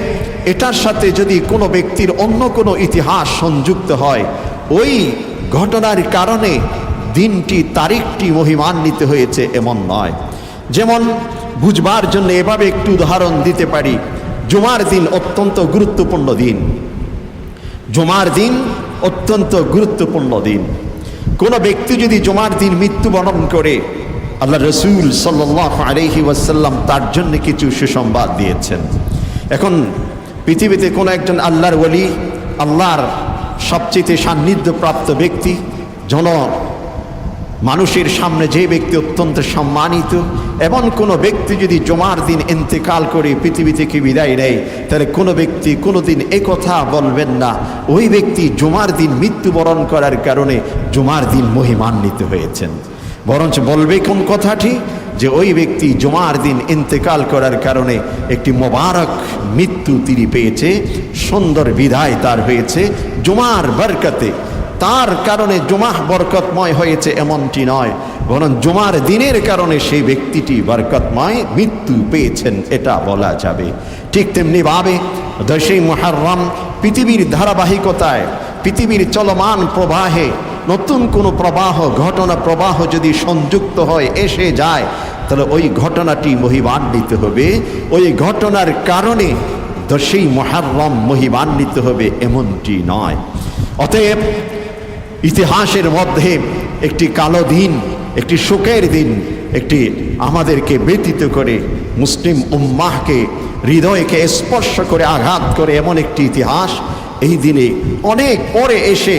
এটার সাথে যদি কোনো ব্যক্তির অন্য কোনো ইতিহাস সংযুক্ত হয়, ওই ঘটনার কারণে দিনটি, তারিখটি মহিমান্বিত হয়েছে এমন নয়। যেমন বুঝবার জন্য এভাবে একটু উদাহরণ দিতে পারি, জুমার দিন অত্যন্ত গুরুত্বপূর্ণ দিন। জুমার দিন অত্যন্ত গুরুত্বপূর্ণ দিন। কোনো ব্যক্তি যদি জুমার দিন মৃত্যুবরণ করে, আল্লাহ রাসূল সাল্লাল্লাহু আলাইহি ওয়াসাল্লাম তার জন্য কিছু সুসংবাদ দিয়েছেন। এখন পৃথিবীতে কোনো একজন আল্লাহর ওলি, আল্লাহর সবচেয়ে সান্নিধ্যপ্রাপ্ত ব্যক্তি, মানুষের সামনে যে ব্যক্তি অত্যন্ত সম্মানিত, এমন কোনো ব্যক্তি যদি জুমার দিন ইন্তেকাল করে পৃথিবী থেকে বিদায় নেয়, তাহলে কোনো ব্যক্তি কোনো দিন একথা বলবেন না ওই ব্যক্তি জুমার দিন মৃত্যুবরণ করার কারণে জুমার দিন মহিমান্বিত হয়েছেন। বরঞ্চ বলবে কোন কথাটি, যে ওই ব্যক্তি জুমার দিন ইন্তেকাল করার কারণে একটি মোবারক মৃত্যু তিনি পেয়েছে, সুন্দর বিদায় তার হয়েছে জুমার বরকতে। তার কারণে জুমা বরকতময় হয়েছে এমনটি নয়, বরং জুমার দিনের কারণে সেই ব্যক্তিটি বরকতময় মৃত্যু পেয়েছেন, এটা বলা যাবে। ঠিক তেমনি ভাবে 10ই মুহররম পৃথিবীর ধারাবাহিকতায়, পৃথিবীর চলমান প্রবাহে নতুন কোনো প্রবাহ, ঘটনা প্রবাহ যদি সংযুক্ত হয়, এসে যায়, তাহলে ওই ঘটনাটি মহিমান্বিত হবে। ওই ঘটনার কারণে 10ই মুহররম মহিমান্বিত হবে এমনটি নয়। অতএব ইতিহাসের মধ্যে একটি কালো দিন, একটি শোকের দিন, একটি আমাদেরকে ব্যতীত করে মুসলিম উম্মাহকে হৃদয়কে স্পর্শ করে আঘাত করে এমন একটি ইতিহাস এই দিনে অনেক পরে এসে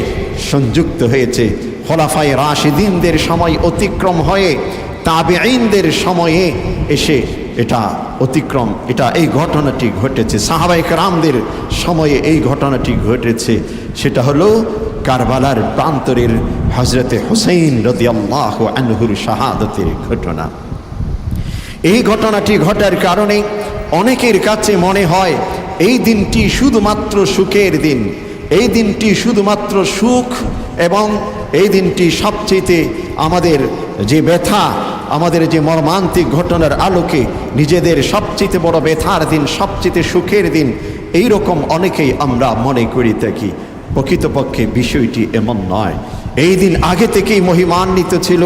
সংযুক্ত হয়েছে। খোলাফায়ে রাশিদিনদের সময় অতিক্রম হয়ে তাবেঈনদের সময়ে এসে এই ঘটনাটি ঘটেছে। সাহাবায়ে কেরামদের সময়ে এই ঘটনাটি ঘটেছে। সেটা হলো কারবালার প্রান্তরের হযরতে হুসাইন রাদিয়াল্লাহু আনহুর শাহাদাতের ঘটনা। এই ঘটনাটি ঘটার কারণে অনেকের কাছে মনে হয় এই দিনটি শুধুমাত্র সুখের দিন, এই দিনটি শুধুমাত্র সুখ, এবং এই দিনটি সবচেয়ে আমাদের যে ব্যথা, আমাদের যে মর্মান্তিক ঘটনার আলোকে নিজেদের সবচেয়ে বড় ব্যথার দিন, সবচেয়ে সুখের দিন, এই রকম অনেকেই আমরা মনে করি থাকি। প্রকৃতপক্ষে বিষয়টি এমন নয়। এই দিন আগে থেকেই মহিমান্বিত ছিল,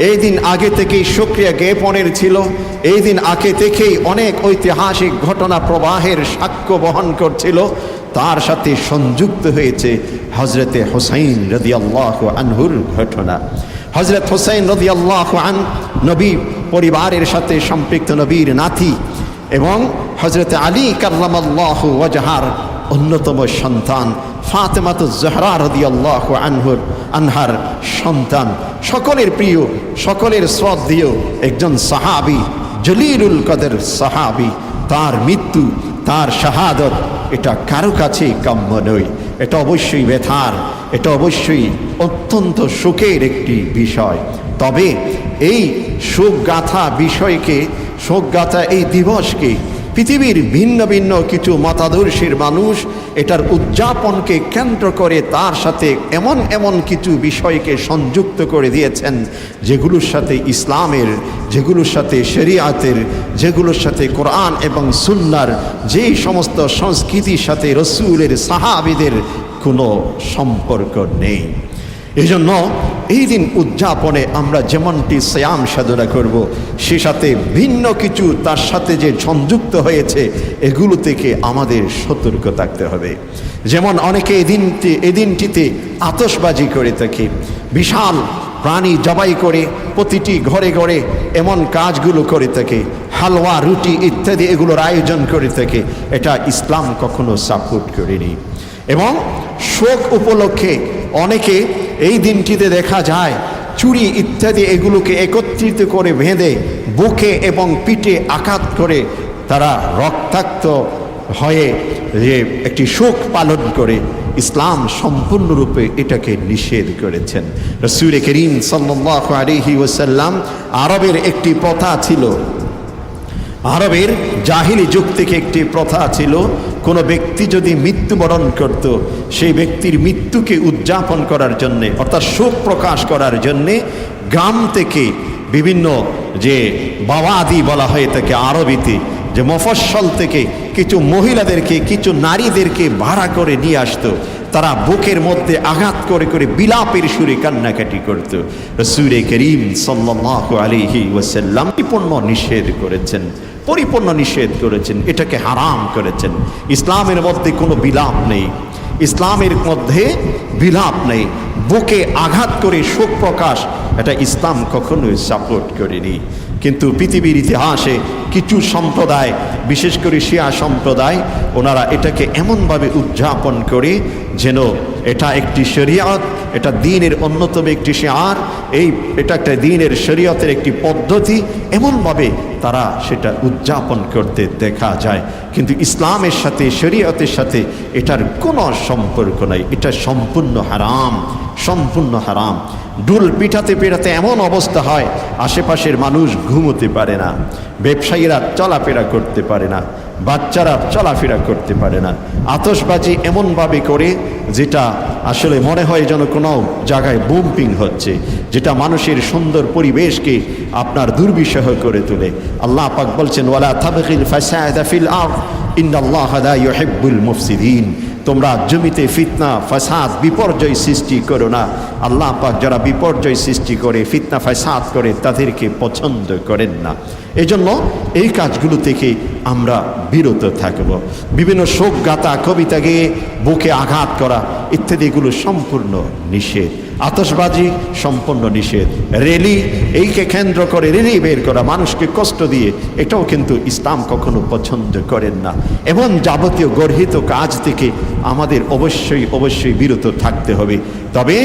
এই দিন আগে থেকেই শুকরিয়া জ্ঞাপনের ছিল, এই দিন আগে থেকেই অনেক ঐতিহাসিক ঘটনা প্রবাহের সাক্ষ্য বহন করছিল। তার সাথে সংযুক্ত হয়েছে হযরতে হুসাইন রাদিয়াল্লাহু আনহুর ঘটনা। হযরত হুসাইন রাদিয়াল্লাহু আনহু নবী পরিবারের সাথে সম্পৃক্ত, নবীর নাতি, এবং হযরতে আলী কাররামাল্লাহু ওয়াজহার অন্যতম সন্তান, ফাতেমাতুজ জহরা রাদিয়াল্লাহু আনহার সন্তান, সকলের প্রিয়, সকলের শ্রদ্ধেয় একজন সাহাবী, জলিলুল কদর সাহাবী। তার মৃত্যু, তার শাহাদত, এটা কারো কাছে কাম্য নয়। এটা অবশ্যই ব্যথার, এটা অবশ্যই অত্যন্ত শোকের একটি বিষয়। তবে এই শোকগাথা বিষয়কে, শোকগাথা এই দিবসকে পৃথিবীর ভিন্ন ভিন্ন কিছু মতাদর্শের মানুষ এটার উদযাপনকে কেন্দ্র করে তার সাথে এমন এমন কিছু বিষয়কে সংযুক্ত করে দিয়েছেন যেগুলোর সাথে ইসলামের, যেগুলোর সাথে শরিয়াতের, যেগুলোর সাথে কোরআন এবং সুন্নাহর যেই সমস্ত সংস্কৃতির সাথে রসূলের সাহাবীদের কোনো সম্পর্ক নেই। এই জন্য এই দিন উদযাপনে আমরা যেমনটি সিয়াম সাধনা করব, সে সাথে ভিন্ন কিছু তার সাথে যে সংযুক্ত হয়েছে এগুলো থেকে আমাদের সতর্ক থাকতে হবে। যেমন অনেকে এই দিনটিতে আতশবাজি করে থাকে, বিশাল প্রাণী জবাই করে প্রতিটি ঘরে ঘরে এমন কাজগুলো করে থাকে, হালুয়া, রুটি ইত্যাদি এগুলোর আয়োজন করে থাকে। এটা ইসলাম কখনো সাপোর্ট করেনি। এবং শোক উপলক্ষে অনেকে এই দিনটিতে দেখা যায় চুরি ইত্যাদি এগুলোকে একত্রিত করে বেঁধে বুকে এবং পিঠে আঘাত করে তারা রক্তাক্ত হয়ে যে একটি শোক পালন করে। ইসলাম সম্পূর্ণরূপে এটাকে নিষেধ করেছেন। রাসূল করিম সাল্লাল্লাহু আলাইহি ওয়াসাল্লাম, আরবের একটি প্রথা ছিল, আরবের জাহিলি যুগ থেকে একটি প্রথা ছিল, কোনো ব্যক্তি যদি মৃত্যুবরণ করত, সেই ব্যক্তির মৃত্যুকে উদযাপন করার জন্যে, অর্থাৎ শোক প্রকাশ করার জন্যে গ্রাম থেকে বিভিন্ন যে বাওয়াদি বলা হয়ে থাকে আরবিতে, যে মফস্বল থেকে কিছু মহিলাদেরকে, কিছু নারীদেরকে ভাড়া করে নিয়ে আসতো। তারা বুকের মধ্যে আঘাত করে করে বিলাপের সুরে কান্নাকাটি করত। রাসূল করিম সাল্লাল্লাহু আলাইহি ওয়াসাল্লাম পরিপূর্ণ নিষেধ করেছেন, পরিপূর্ণ নিষেধ করেছেন, এটাকে হারাম করেছেন। ইসলামের মধ্যে কোনো বিলাপ নেই, ইসলামের মধ্যে বিলাপ নেই। বুকে আঘাত করে শোক প্রকাশ, এটা ইসলাম কখনোই সাপোর্ট করেনি। কিন্তু পৃথিবীর ইতিহাসে কিছু সম্প্রদায়, বিশেষ করে শিয়া সম্প্রদায়, ওনারা এটাকে এমনভাবে উদযাপন করে যেন এটা একটি শরিয়ত, এটা দ্বীনের অন্যতম একটি শিআর, এটা একটা দ্বীনের শরিয়তের একটি পদ্ধতি, এমনভাবে তারা সেটা উদযাপন করতে দেখা যায়। কিন্তু ইসলামের সাথে, শরিয়তের সাথে এটার কোনো সম্পর্ক নাই। এটা সম্পূর্ণ হারাম, সম্পূর্ণ হারাম। ডুল পিঠাতে পিঠাতে এমন অবস্থা হয় আশেপাশের মানুষ ঘুমোতে পারে না, ব্যবসায়ীরা চলাফেরা করতে পারে না, বাচ্চারা চলাফেরা করতে পারে না। আতশবাজি এমনভাবে করে যেটা আসলে মনে হয় যেন কোনো জায়গায় বুম্পিং হচ্ছে, যেটা মানুষের সুন্দর পরিবেশকে আপনার দুর্বিষহ করে তোলে। আল্লাহ পাক বলছেন, ওয়ালা তাবগিল ফাসাদা ফিল আরদ ইন্নাল্লাহা লা ইউহিব্বুল মুফসিদিন। তোমরা জমিতে ফিতনা ফাসাদ বিপর্যয় সৃষ্টি করো না। আল্লাহ পাক যারা বিপর্যয় সৃষ্টি করে ফিতনা ফাসাদ করে তাদেরকে পছন্দ করেন না। এজন্য এই কাজগুলো থেকে আমরা বিরত থাকব। বিভিন্ন শোক গাথা কবিতা গেয়ে বুকে আঘাত করা ইত্যাদিগুলো সম্পূর্ণ নিষেধ। আতশবাজি সম্পূর্ণ নিষেধ। র্যালি এইকে কেন্দ্র করে র্যালি বের করা মানুষকে কষ্ট দিয়ে, এটাও কিন্তু ইসলাম কখনো পছন্দ করেন না। এবং যাবতীয় গর্হিত কাজ থেকে আমাদের অবশ্যই বিরত থাকতে হবে। তবে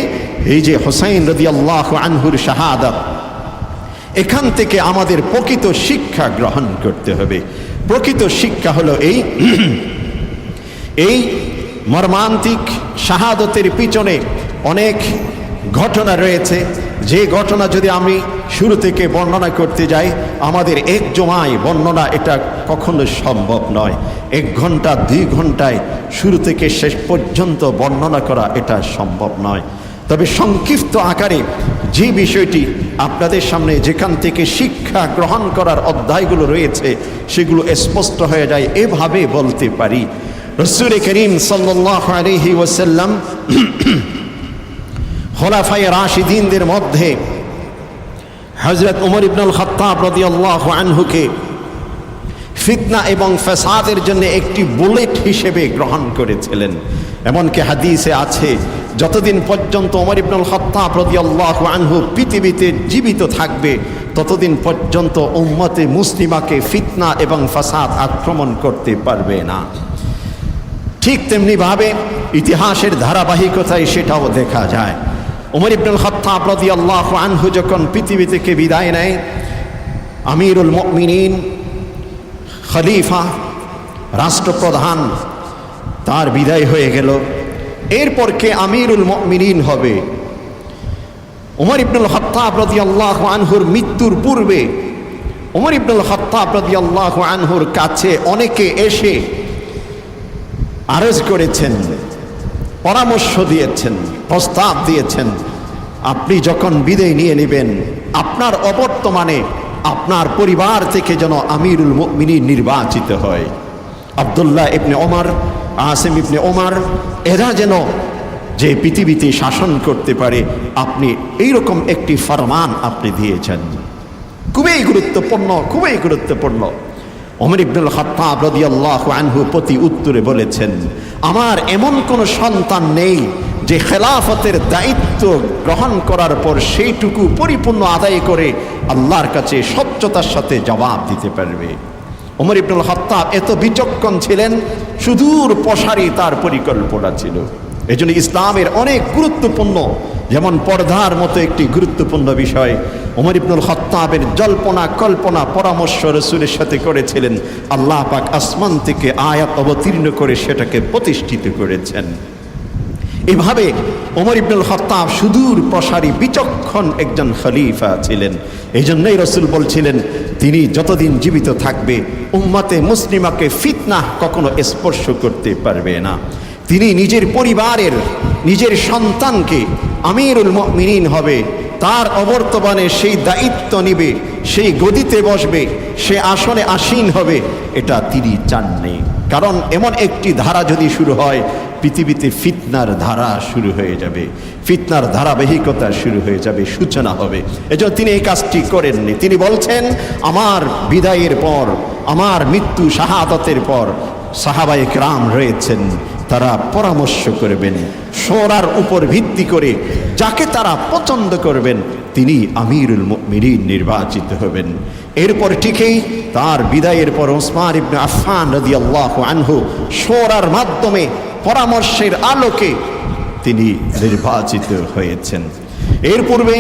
এই যে হোসাইন রাদিয়াল্লাহু আনহুর শাহাদাত, এখান থেকে আমাদের প্রকৃত শিক্ষা গ্রহণ করতে হবে। প্রকৃত শিক্ষা হলো এই মর্মান্তিক শাহাদতের পিছনে অনেক ঘটনা রয়েছে, যে ঘটনা যদি আমি শুরু থেকে বর্ণনা করতে যাই আমাদের এক জমায় বর্ণনা এটা কখনো সম্ভব নয়। 1 ঘন্টা 2 ঘন্টায় শুরু থেকে শেষ পর্যন্ত বর্ণনা করা এটা সম্ভব নয়। তবে সংক্ষিপ্ত আকারে যে বিষয়টি আপনাদের সামনে যেখান থেকে শিক্ষা গ্রহণ করার অধ্যায়গুলো রয়েছে সেগুলো স্পষ্ট হয়ে যায় এভাবে বলতে পারি। রাসূল করিম সাল্লাল্লাহু আলাইহি ওয়াসাল্লাম খোলাফায়ে রাশিদিনদের মধ্যে হযরত ওমর ইবনুল খাত্তাব রাদিয়াল্লাহু আনহুকে ফিতনা এবং ফাসাদের জন্য একটি বুলেট হিসেবে গ্রহণ করেছিলেন। এমনকি হাদিসে আছে যতদিন পর্যন্ত ওমর ইবনুল খাত্তাব রাদিয়াল্লাহু আনহু পৃথিবীতে জীবিত থাকবে ততদিন পর্যন্ত উম্মতে মুসলিমাকে ফিতনা এবং ফাসাদ আক্রমণ করতে পারবে না। ঠিক তেমনিভাবে ইতিহাসের ধারাবাহিকতায় সেটাও দেখা যায়। ওমর ইবনুল খাত্তাব রাদিয়াল্লাহু আনহু যখন পৃথিবী থেকে বিদায় নেয়, আমিরুল মুমিনিন খলিফা রাষ্ট্রপ্রধান তার বিদায় হয়ে গেল। এরপর কে আমিরুল মুমিনিন হবে? ওমর ইবনুল খাত্তাব রাদিয়াল্লাহু আনহুর মৃত্যুর পূর্বে ওমর ইবনুল খাত্তাব রাদিয়াল্লাহু আনহুর কাছে অনেকে এসে আরজ করেছেন, পরামর্শ দিয়েছেন, প্রস্তাব দিয়েছেন, আপনি যখন বিদায় নিয়ে নেবেন আপনার অবর্তমানে আপনার পরিবার থেকে যেন আমিরুল মুমিনিন নির্বাচিত হয়। আব্দুল্লাহ ইবনে ওমর, আসিম ইবনে ওমর এরা যেন যে পৃথিবীতে শাসন করতে পারে, আপনি এইরকম একটি ফরমান আপনি দিয়েছেন। খুবই গুরুত্বপূর্ণ। ওমর ইবনুল খাত্তাব রাদিয়াল্লাহু আনহু প্রতি উত্তরে বলেছেন, আমার এমন কোন সন্তান নেই যে খেলাফতের দায়িত্ব গ্রহণ করার পর সেইটুকু পরিপূর্ণ আদায় করে আল্লাহর কাছে স্বচ্ছতার সাথে জবাব দিতে পারবে। ওমর ইবনুল খাত্তাব এত বিচক্ষণ ছিলেন, সুদূর প্রসারী তার পরিকল্পনা ছিল। এজন্য ইসলামের অনেক গুরুত্বপূর্ণ, যেমন পর্দার মতো একটি গুরুত্বপূর্ণ বিষয় ওমর ইবনুল খাত্তাবের জল্পনা কল্পনা পরামর্শ রাসূলের সাথে করেছিলেন। আল্লাহ পাক আসমান থেকে আয়াত অবতীর্ণ করে সেটাকে প্রতিষ্ঠিত করেছেন। এভাবে ওমর ইবনুল খাত্তাব সুদূর প্রসারী বিচক্ষণ একজন খলিফা ছিলেন। এই জন্যই রাসূল বলছিলেন তিনি যতদিন জীবিত থাকবে উম্মতে মুসলিমাকে ফিতনা কখনো স্পর্শ করতে পারবে না। তিনি নিজের পরিবারের নিজের সন্তানকে আমিরুল মুমিনিন হবে, তার অবর্তমানে সেই দায়িত্ব নিবে, সেই গদিতে বসবে, সে আসনে আসীন হবে, এটা তিনি চাননি। কারণ এমন একটি ধারা যদি শুরু হয় পৃথিবীতে ফিতনার ধারা শুরু হয়ে যাবে, ফিতনার ধারাবাহিকতা শুরু হয়ে যাবে, সূচনা হবে। এজন্য তিনি এই কাজটি করেননি। তিনি বলছেন আমার বিদায়ের পর, আমার মৃত্যু শাহাদাতের পর সাহাবায়ে কেরাম রয়েছেন, তারা পরামর্শ করবেন, শোরার উপর ভিত্তি করে যাকে তারা পছন্দ করবেন তিনি আমিরুল মুমিনিন নির্বাচিত হবেন। এরপর ঠিকই তার বিদায়ের পর ওসমান ইবনে আফফান রাদিয়াল্লাহু আনহু শোরার মাধ্যমে পরামর্শের আলোকে তিনি নির্বাচিত হয়েছেন। এর পূর্বে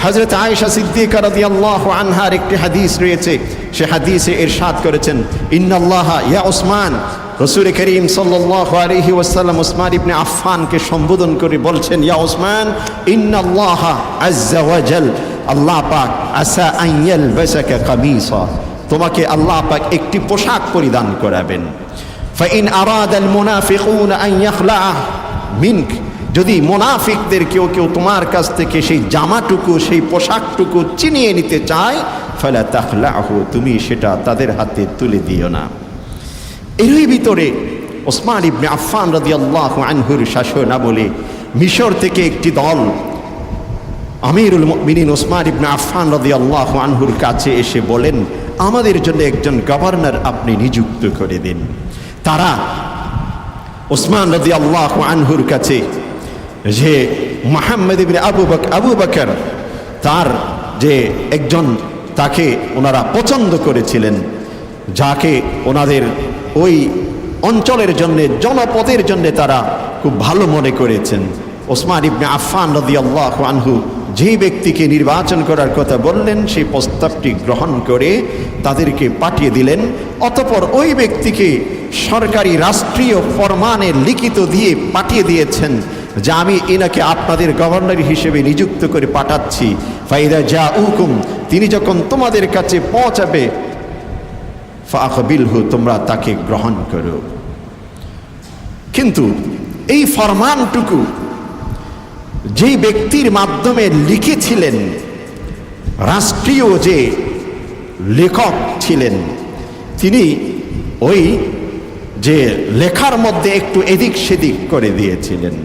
হযরত আয়েশা সিদ্দিকা রাদিয়াল্লাহু আনহার একটি হাদিস রয়েছে, সে হাদিসে ইরশাদ করেছেন ইন্নাল্লাহা ইয়া উসমান, রাসূল করিম সাল্লাল্লাহু আলাইহি ওয়াসাল্লাম উসমান ইবনে আফফানকে সম্বোধন করে বলছেন ইয়া উসমান ইন্নাল্লাহা আযজা ওয়া জাল, আল্লাহ পাক আসা আন ইয়ালবাসাকা কামিসা, তোমাকে আল্লাহ পাক একটি পোশাক পরিধান করাবেন। ফাইন আরাদাল মুনাফিকুনা আন ইয়াখলাআ মিনক, যদি মুনাফিকদের কেউ তোমার কাছ থেকে সেই জামাটুকু সেই পোশাকটুকু ছিনিয়ে নিতে চায় ফালা তাখলাহু, তুমি সেটা তাদের হাতে তুলে দিও না। এরই ভিতরে ওসমান ইবনে আফফান রাদিয়াল্লাহু আনহুর শাসনামলে মিশর থেকে একটি দল আমিরুল মুমিনিন ওসমান ইবনে আফফান রাদিয়াল্লাহু আনহুর কাছে এসে বলেন, আমাদের জন্য একজন গভর্নর আপনি নিযুক্ত করে দিন। তারা ওসমান রাদিয়াল্লাহু আনহুর কাছে যে মুহাম্মদ ইবনে আবু বকর তার যে একজন তাকে ওনারা পছন্দ করেছিলেন, যাকে ওনাদের ওই অঞ্চলের জন্য জনপদের জন্য তারা খুব ভালো মনে করেছেন। ওসমান ইবনে আফফান রাদিয়াল্লাহু আনহু যেই ব্যক্তিকে নির্বাচন করার কথা বললেন সেই প্রস্তাবটি গ্রহণ করে তাদেরকে পাঠিয়ে দিলেন। অতঃপর ওই ব্যক্তিকে সরকারি রাষ্ট্রীয় ফরমানে লিখিত দিয়ে পাঠিয়ে দিয়েছেন যে আমি এনাকে আপনাদের গভর্নর হিসেবে নিযুক্ত করে পাঠাচ্ছি। ফাইদা জাউকুম, তিনি যখন তোমাদের কাছে পৌঁছাবে ফাকবিলহু, তোমরা তাকে গ্রহণ করো। কিন্তু এই ফরমানটুকু যেই ব্যক্তির মাধ্যমে লিখেছিলেন, রাষ্ট্রীয় যে লেখক ছিলেন, তিনি ওই যে লেখার মধ্যে একটু এদিক সেদিক করে দিয়েছিলেন।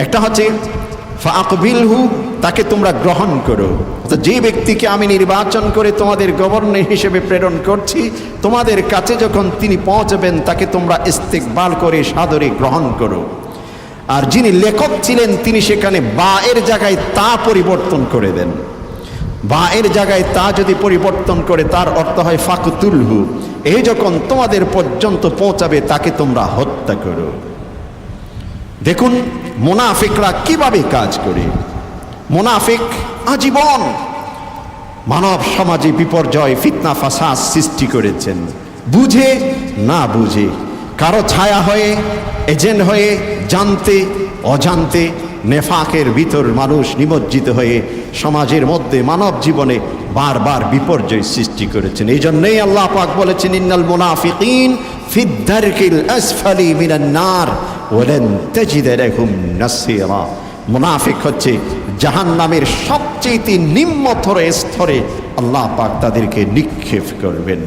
একটা হচ্ছে ফাকবিলহু, তাকে তোমরা গ্রহণ করো, যে ব্যক্তিকে আমি নির্বাচন করে তোমাদের গভর্নর হিসেবে প্রেরণ করছি, তোমাদের কাছে যখন তিনি পৌঁছবেন তাকে তোমরা ইস্তেকবাল করে সাদরে গ্রহণ করো। আর যিনি লেখক ছিলেন তিনি সেখানে বা এর জায়গায় তা পরিবর্তন করে দেন। বা এর জায়গায় তা যদি পরিবর্তন করে তার অর্থ হয় ফাকতুলহু, এই যখন তোমাদের পর্যন্ত পৌঁছাবে তাকে তোমরা হত্যা করো। দেখুন মুনাফিকরা কিভাবে কাজ করে। মুনাফিক আজীবন মানব সমাজে বিপর্যয় ফিতনা ফাসাদ সৃষ্টি করেছেন, বুঝে না বুঝে, কারো ছায়া হয়ে, এজেন্ট হয়ে, জানতে অজান্তে নেফাকের ভিতর মানুষ নিমজ্জিত হয়ে সমাজের মধ্যে মানব জীবনে বারবার বিপর্যয় সৃষ্টি করেছেন। এই জন্যই আল্লাহ পাক বলেছেন, ইন্নাল মুনাফিকিন ফিদ দারকিল আসফালি মিনান নার ওয়ালান তাজিদ লাহুম নাসীরা। মুনাফিক হচ্ছে জাহান্নামের সবচেয়ে নিম্নতর স্তরে আল্লাহ পাক তাদেরকে নিক্ষেপ করবেন।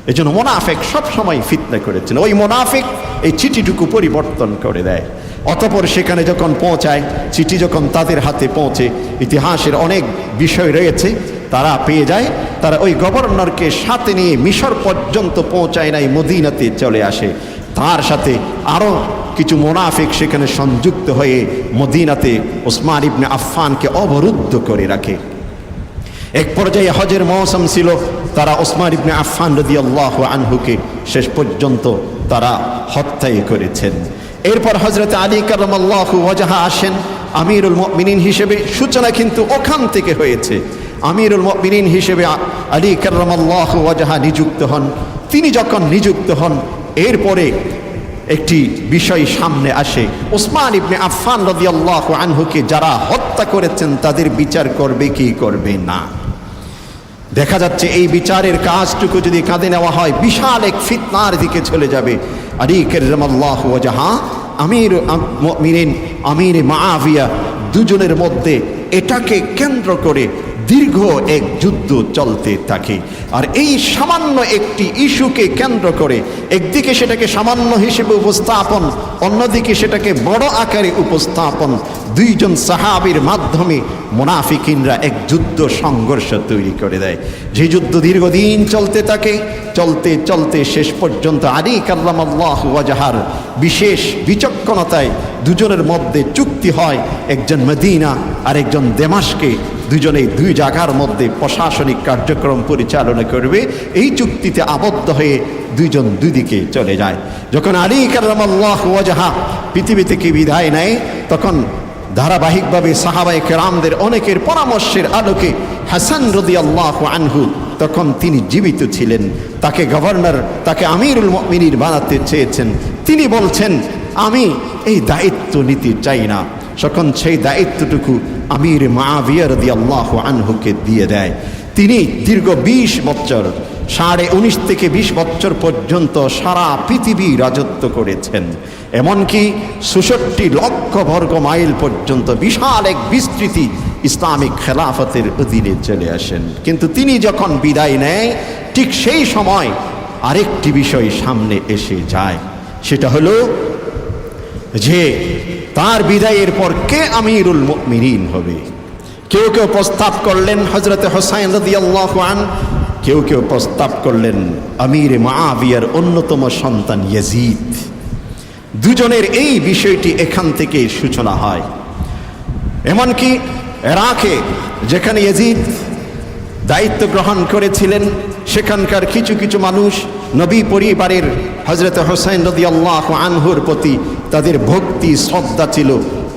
এই জন্য মুনাফিক সবসময় ফিতনা করেছেন। ওই মুনাফিক এই চিঠিটুকু পরিবর্তন করে দেয়। অতঃপর সেখানে যখন পৌঁছায়, চিঠি যখন তাদের হাতে পৌঁছে, ইতিহাসের অনেক বিষয় রয়েছে তারা পেয়ে যায়। তারা ওই গভর্নরকে সাথে নিয়ে মিশর পর্যন্ত পৌঁছায় নাই, মদিনাতে চলে আসে। তার সাথে আরও কিছু মুনাফিক সেখানে সংযুক্ত হয়ে মদিনাতে ওসমান ইবনে আফফানকে অবরুদ্ধ করে রাখে। এক পর্যায়ে হজের মৌসুম ছিল, তারা ওসমান ইবনে আফফান রাদিয়াল্লাহু আনহুকে শেষ পর্যন্ত তারা হত্যাই করেছেন। এরপর হযরত আলী কাররামাল্লাহু ওয়াজহা আসেন আমিরুল মুমিনিন হিসেবে। সূচনা কিন্তু ওখান থেকে হয়েছে। আমিরুল মুমিনিন হিসেবে আলী কাররামাল্লাহু ওয়াজহা নিযুক্ত হন। তিনি যখন নিযুক্ত হন, এরপরে একটি বিষয় সামনে আসে, ওসমান ইবনে আফফান রাদিয়াল্লাহু আনহুকে যারা হত্যা করেছেন তাদের বিচার করবে কি করবে না। দেখা যাচ্ছে এই বিচারের কাজটুকু যদি কাঁধে নেওয়া হয় বিশাল এক ফিতনার দিকে চলে যাবে। আলী কাররামাল্লাহু ওয়াজহা আমির মুমিনিন আমির মুআবিয়া দুজনের মধ্যে এটাকে কেন্দ্র করে দীর্ঘ এক যুদ্ধ চলতে থাকে। আর এই সামান্য একটি ইস্যুকে কেন্দ্র করে একদিকে সেটাকে সামান্য হিসেবে উপস্থাপন, অন্যদিকে সেটাকে বড় আকারে উপস্থাপন, দুইজন সাহাবীর মাধ্যমে মুনাফিকিনরা এক যুদ্ধ সংঘর্ষ তৈরি করে দেয়। যে যুদ্ধ দীর্ঘদিন চলতে থাকে, চলতে চলতে শেষ পর্যন্ত আলী কাররামাল্লাহু ওয়াজহার বিশেষ বিচক্ষণতায় দুজনের মধ্যে চুক্তি হয়, একজন মদিনা আর একজন দামেস্কে, দুজনেই দুই জায়গার মধ্যে প্রশাসনিক কার্যক্রম পরিচালনা করবে। এই চুক্তিতে আবদ্ধ হয়ে দুইজন দুই দিকে চলে যায়। যখন আলী কাররামাল্লাহু ওয়াজহা পৃথিবী থেকে বিদায় নেয়, তখন ধারাবাহিকভাবে সাহাবায়ে কেরামদের অনেকের পরামর্শের আলোকে হাসান রাদিয়াল্লাহু আনহু, তখন তিনি জীবিত ছিলেন, তাকে গভর্নর, তাকে আমিরুল মুমিনিন বানাতে চেয়েছেন। তিনি বলছেন আমি এই দায়িত্ব নিতে চাই না। তখন সেই দায়িত্বটুকু আমির মুআবিয়া রাদিয়াল্লাহু আনহুকে দিয়ে দেয়। তিনি দীর্ঘ 20 বছর, 19.5 থেকে 20 বছর পর্যন্ত সারা পৃথিবী রাজত্ব করেছেন। এমনকি 66 লক্ষ বর্গ মাইল পর্যন্ত বিশাল এক বিস্তৃতি ইসলামিক খেলাফতের অধীনে চলে আসেন। কিন্তু তিনি যখন বিদায় নেয়, ঠিক সেই সময় আরেকটি বিষয় সামনে এসে যায়। সেটা হলো যে তার বিদায়ের পর কে আমিরুল মুমিনিন হবে। কেউ কেউ প্রস্তাব করলেন হযরতে হুসাইন রাদিয়াল্লাহু আনহু, কেউ কেউ প্রস্তাব করলেন আমির মুআবিয়ার অন্যতম সন্তান ইয়াজিদ। দুজনের এই বিষয়টি এখান থেকে সূচনা হয়। এমনকি ইরাকে যেখানে ইয়াজিদ দায়িত্ব গ্রহণ করেছিলেন, সেখানকার কিছু কিছু মানুষ নবী পরিবারের হযরত হুসাইন রাদিয়াল্লাহু আনহুর প্রতি তাদের ভক্তি শ্রদ্ধা ছিল,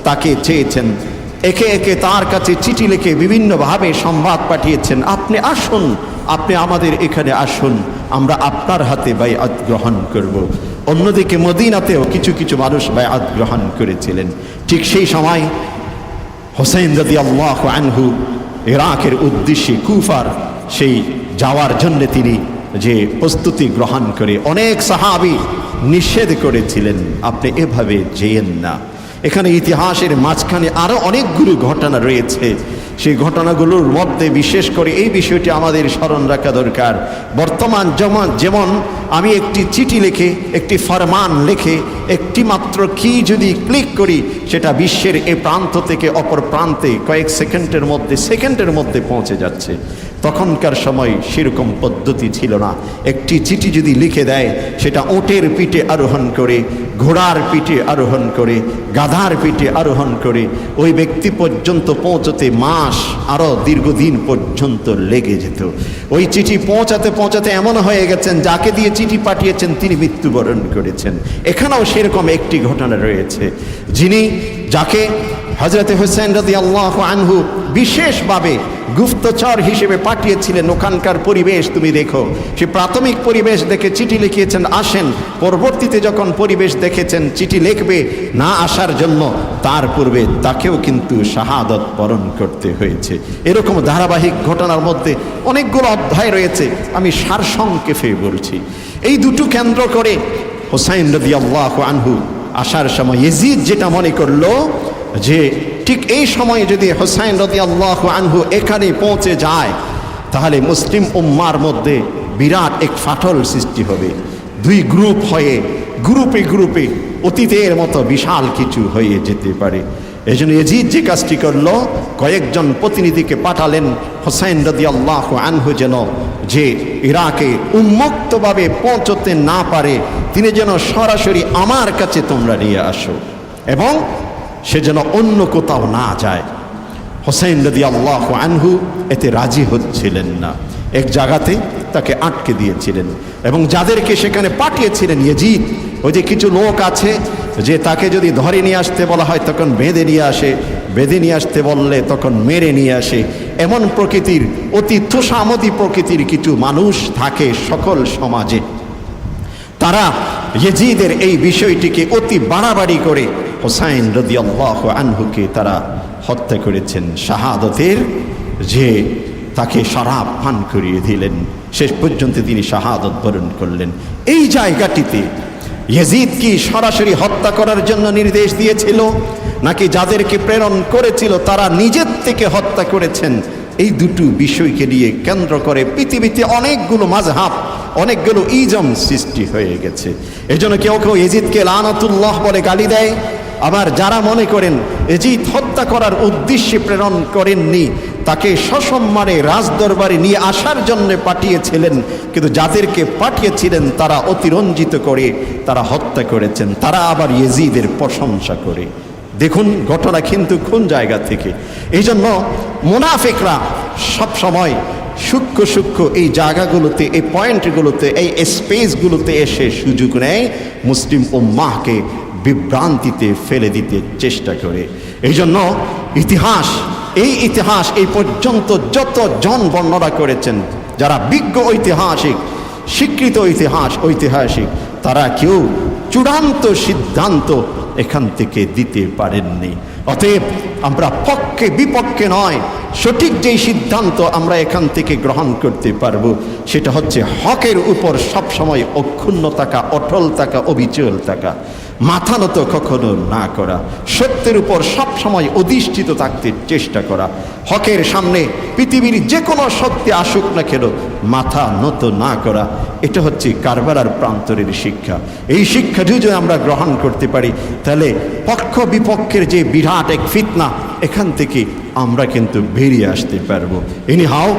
তাকে চেয়েছেন। একে একে তার কাছে চিঠি লিখে বিভিন্নভাবে সংবাদ পাঠিয়েছেন, আপনি আসুন, আপনি আমাদের এখানে আসুন, আমরা আপনার হাতে বাইআত গ্রহণ করব। অন্যদিকে মদিনাতেও কিছু কিছু মানুষ বাইআত গ্রহণ করেছিলেন। ঠিক সেই সময় হুসাইন রাদিয়াল্লাহু আনহু ইরাকের উদ্দেশ্যে কুফার সেই যাওয়ার জন্য তিনি যে প্রস্তুতি গ্রহণ করে অনেক সাহাবী নিষেধ করেছিলেন, আপনি এভাবে যেয়েন না। এখানে ইতিহাসের মাঝখানে আরও অনেকগুলো ঘটনা রয়েছে। সেই ঘটনাগুলোর মধ্যে বিশেষ করে এই বিষয়টি আমাদের স্মরণ রাখা দরকার। বর্তমান যেমন আমি একটি চিঠি লিখে, একটি ফরমান লিখে একটি মাত্র কি যদি ক্লিক করি, সেটা বিশ্বের এ প্রান্ত থেকে অপর প্রান্তে কয়েক সেকেন্ডের মধ্যে পৌঁছে যাচ্ছে। তখনকার সময় সেরকম পদ্ধতি ছিল না। একটি চিঠি যদি লিখে দেয়, সেটা ওটের পিঠে আরোহণ করে, ঘোড়ার পিঠে আরোহণ করে, গাধার পিঠে আরোহণ করে ওই ব্যক্তি পর্যন্ত পৌঁছতে মাস আরও দীর্ঘদিন পর্যন্ত লেগে যেত। ওই চিঠি পৌঁছাতে পৌঁছাতে এমন হয়ে গেছেন, যাকে দিয়ে চিঠি পাঠিয়েছেন তিনি মৃত্যুবরণ করেছেন। এখানেও সেরকম একটি ঘটনা রয়েছে। যাকে হযরত হুসাইন রাদিয়াল্লাহু আনহু বিশেষভাবে গুপ্তচর হিসেবে পাঠিয়েছিলেন, ওখানকার পরিবেশ তুমি দেখো। সে প্রাথমিক পরিবেশ দেখে চিঠি লিখিয়েছেন, আসেন। পরবর্তীতে যখন পরিবেশ দেখেছেন চিঠি লিখবে না আসার জন্য, তার পূর্বে তাকেও কিন্তু শাহাদত বরণ করতে হয়েছে। এরকম ধারাবাহিক ঘটনার মধ্যে অনেকগুলো অধ্যায় রয়েছে, আমি সারসংক্ষেপে বলছি। এই দুটো কেন্দ্র করে হুসাইন রাদিয়াল্লাহু আনহু আসার সময় ইয়াজিদ যেটা মনে করলো যে ঠিক এই সময়ে যদি হুসাইন রাদিয়াল্লাহু আনহু এখানে পৌঁছে যায়, তাহলে মুসলিম উম্মার মধ্যে বিরাট এক ফাটল সৃষ্টি হবে। দুই গ্রুপ হয়ে গ্রুপে গ্রুপে অতীতের মতো বিশাল কিছু হয়ে যেতে পারে। এই জন্য ইয়াজিদ যে কাজটি করলো, কয়েকজন প্রতিনিধিকে পাঠালেন হুসাইন রাদিয়াল্লাহু আনহু যেন যে ইরাকে উন্মুক্তভাবে পৌঁছতে না পারে, তিনি যেন সরাসরি আমার কাছে তোমরা নিয়ে আসো, এবং সে যেন অন্য কোথাও না যায়। হুসাইন রাদিয়াল্লাহু আনহু এতে রাজি হচ্ছিলেন না। এক জায়গাতে তাকে আটকে দিয়েছিলেন, এবং যাদেরকে সেখানে পাঠিয়েছিলেন ইয়াজিদ, ওই যে কিছু লোক আছে যে তাকে যদি ধরে নিয়ে আসতে বলা হয় তখন বেঁধে নিয়ে আসে, বেঁধে নিয়ে আসতে বললে তখন মেরে নিয়ে আসে। এমন প্রকৃতির অতি তোষামোদী প্রকৃতির কিছু মানুষ থাকে সকল সমাজে। তারা ইয়াজিদের এই বিষয়টিকে অতি বাড়াবাড়ি করে হুসাইন রাদিয়াল্লাহু আনহুকে তারা হত্যা করেছেন। শাহাদতের যে তাকে শরাব পান করিয়ে দিলেন, শেষ পর্যন্ত তিনি শাহাদত বরণ করলেন। এই জায়গাটিতে ইয়াজিদ কি সরাসরি হত্যা করার জন্য নির্দেশ দিয়েছিল, নাকি যাদেরকে প্রেরণ করেছিল তারা নিজের থেকে হত্যা করেছেন? এই দুটো বিষয়কে নিয়ে কেন্দ্র করে পৃথিবীতে অনেকগুলো মাযহাব, অনেকগুলো ইজম সৃষ্টি হয়ে গেছে। এই জন্য কেউ কেউ ইয়াজিদকে লানাতুল্লাহ বলে গালি দেয়। আবার যারা মনে করেন ইয়াজিদ হত্যা করার উদ্দেশ্যে প্রেরণ করেননি, তাকে সসম্মানে রাজদরবারে নিয়ে আসার জন্য পাঠিয়েছিলেন, কিন্তু যাদেরকে পাঠিয়েছিলেন তারা অতিরঞ্জিত করে তারা হত্যা করেছেন, তারা আবার ইয়াজিদের প্রশংসা করে। দেখুন ঘটনা কিন্তু কোন জায়গা থেকে। এই জন্য মুনাফিকরা সবসময় সূক্ষ্ম সূক্ষ্ম এই জায়গাগুলোতে, এই পয়েন্টগুলোতে, এই স্পেসগুলোতে এসে সুযোগ নেয় মুসলিম উম্মাহকে বিভ্রান্তিতে ফেলে দিতে চেষ্টা করে। এই জন্য ইতিহাস এই পর্যন্ত যতজন বর্ণনা করেছেন, যারা বিজ্ঞ ঐতিহাসিক, স্বীকৃত ঐতিহাসিক, তারা কেউ চূড়ান্ত সিদ্ধান্ত এখান থেকে দিতে পারেননি। অতএব আমরা পক্ষে বিপক্ষে নয়, সঠিক যেই সিদ্ধান্ত আমরা এখান থেকে গ্রহণ করতে পারবো সেটা হচ্ছে হকের উপর সবসময় অক্ষুণ্ণ থাকা, অটল থাকা, অবিচল থাকা। মাথা নত কখনো না করা, সত্যের উপর সব সময় অধিষ্ঠিত থাকতে চেষ্টা করা, হকের সামনে পৃথিবীর যে কোনো শক্তি আসুক না কেন মাথা নত না করা, এটা হচ্ছে কারবালার প্রান্তরের শিক্ষা। এই শিক্ষা যদি আমরা গ্রহণ করতে পারি তাহলে পক্ষ বিপক্ষের যে বিরাট এক ফিতনা, এখান থেকে আমরা কিন্তু বেরিয়ে আসতে পারবো। এনিহাও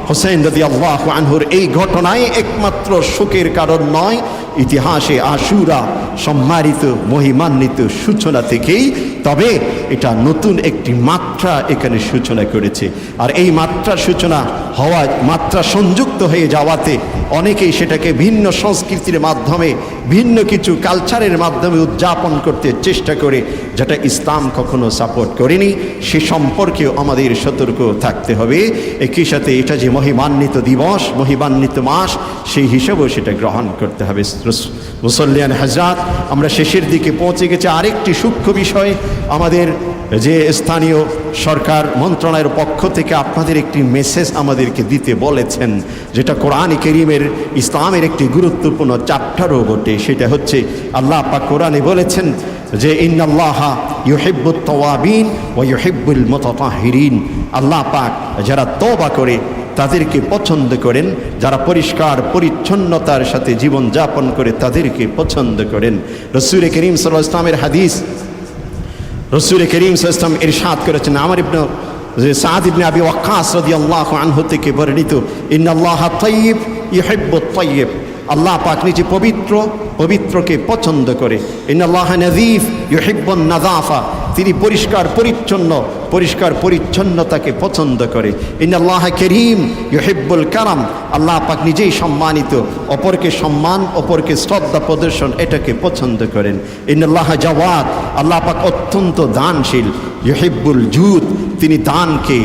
হোসেন রাদিয়াল্লাহু আনহুর এই ঘটনায় একমাত্র শোকের কারণ নয়, ইতিহাসে আশুরা সম্মানিত মহিমান্বিত সূচনা থেকেই, তবে এটা নতুন একটি মাত্রা এখানে সূচনা করেছে। আর এই মাত্রার সূচনা হওয়া, মাত্রা সংযুক্ত হয়ে যাওয়াতে অনেকেই সেটাকে ভিন্ন সংস্কৃতির মাধ্যমে, ভিন্ন কিছু কালচারের মাধ্যমে উদযাপন করতে চেষ্টা করে, যেটা ইসলাম কখনো সাপোর্ট করেনি। সে সম্পর্কেও আমাদের সতর্ক থাকতে হবে। একই সাথে এটা যে মহিমান্বিত দিবস, মহিমান্বিত মাস, সেই হিসেবেও সেটা গ্রহণ করতে হবে। মুসল্লিয়ান হাজরাত, আমরা শেষের দিকে পৌঁছে গেছি। আরেকটি সূক্ষ্ম বিষয়, আমাদের যে স্থানীয় সরকার মন্ত্রণালয়ের পক্ষ থেকে আপনাদের একটি মেসেজ আমাদেরকে দিতে বলেছেন, যেটা কোরআন কারীমের ইসলামের একটি গুরুত্বপূর্ণ চ্যাপ্টারও বটে। সেটা হচ্ছে আল্লাহ পাক কোরআনে বলেছেন যে ইন্নাল্লাহা ইউহিব্বুত তাওয়াবিন ওয়া ইউহিব্বুল মুতাতাহহিরিন। আল্লাহ পাক যারা তওবা করে তাদেরকে পছন্দ করেন, যারা পরিষ্কার পরিচ্ছন্নতার সাথে জীবন যাপন করে তাদেরকে পছন্দ করেন। রাসূল করিম সাল্লাল্লাহু আলাইহি ওয়াসাল্লামের হাদিস, রাসূল করিম সাল্লাল্লাহু আলাইহি ওয়াসাল্লাম ইরশাদ করেছেন, আমর ইবনে সাদ ইবনে আবি ওয়াক্কাস রাদিয়াল্লাহু আনহু থেকে বর্ণিত, ইন্নাল্লাহা তাইয়্যিব ইউহিব্বুত তাইয়্যিব। আল্লাহ পাক নিজে পবিত্র, পবিত্রকে পছন্দ করে। ইন্নাল্লাহা নাযীফ ইউহিব্বুন নাযাফা, তিনি পরিষ্কার পরিচ্ছন্ন, পরিষ্কার পরিচ্ছন্নতাকে পছন্দ করে। ইন্নাল্লাহা কারীম ইউহিব্বুল কারাম, আল্লাহ পাক নিজেই সম্মানিত, অপরকে সম্মান, অপরকে শ্রদ্ধা প্রদর্শন, এটাকে পছন্দ করেন। ইন্নাল্লাহা জাওয়াদ, আল্লাহ পাক অত্যন্ত দানশীল। ইউহিব্বুল জুদ, তিনি দানকে,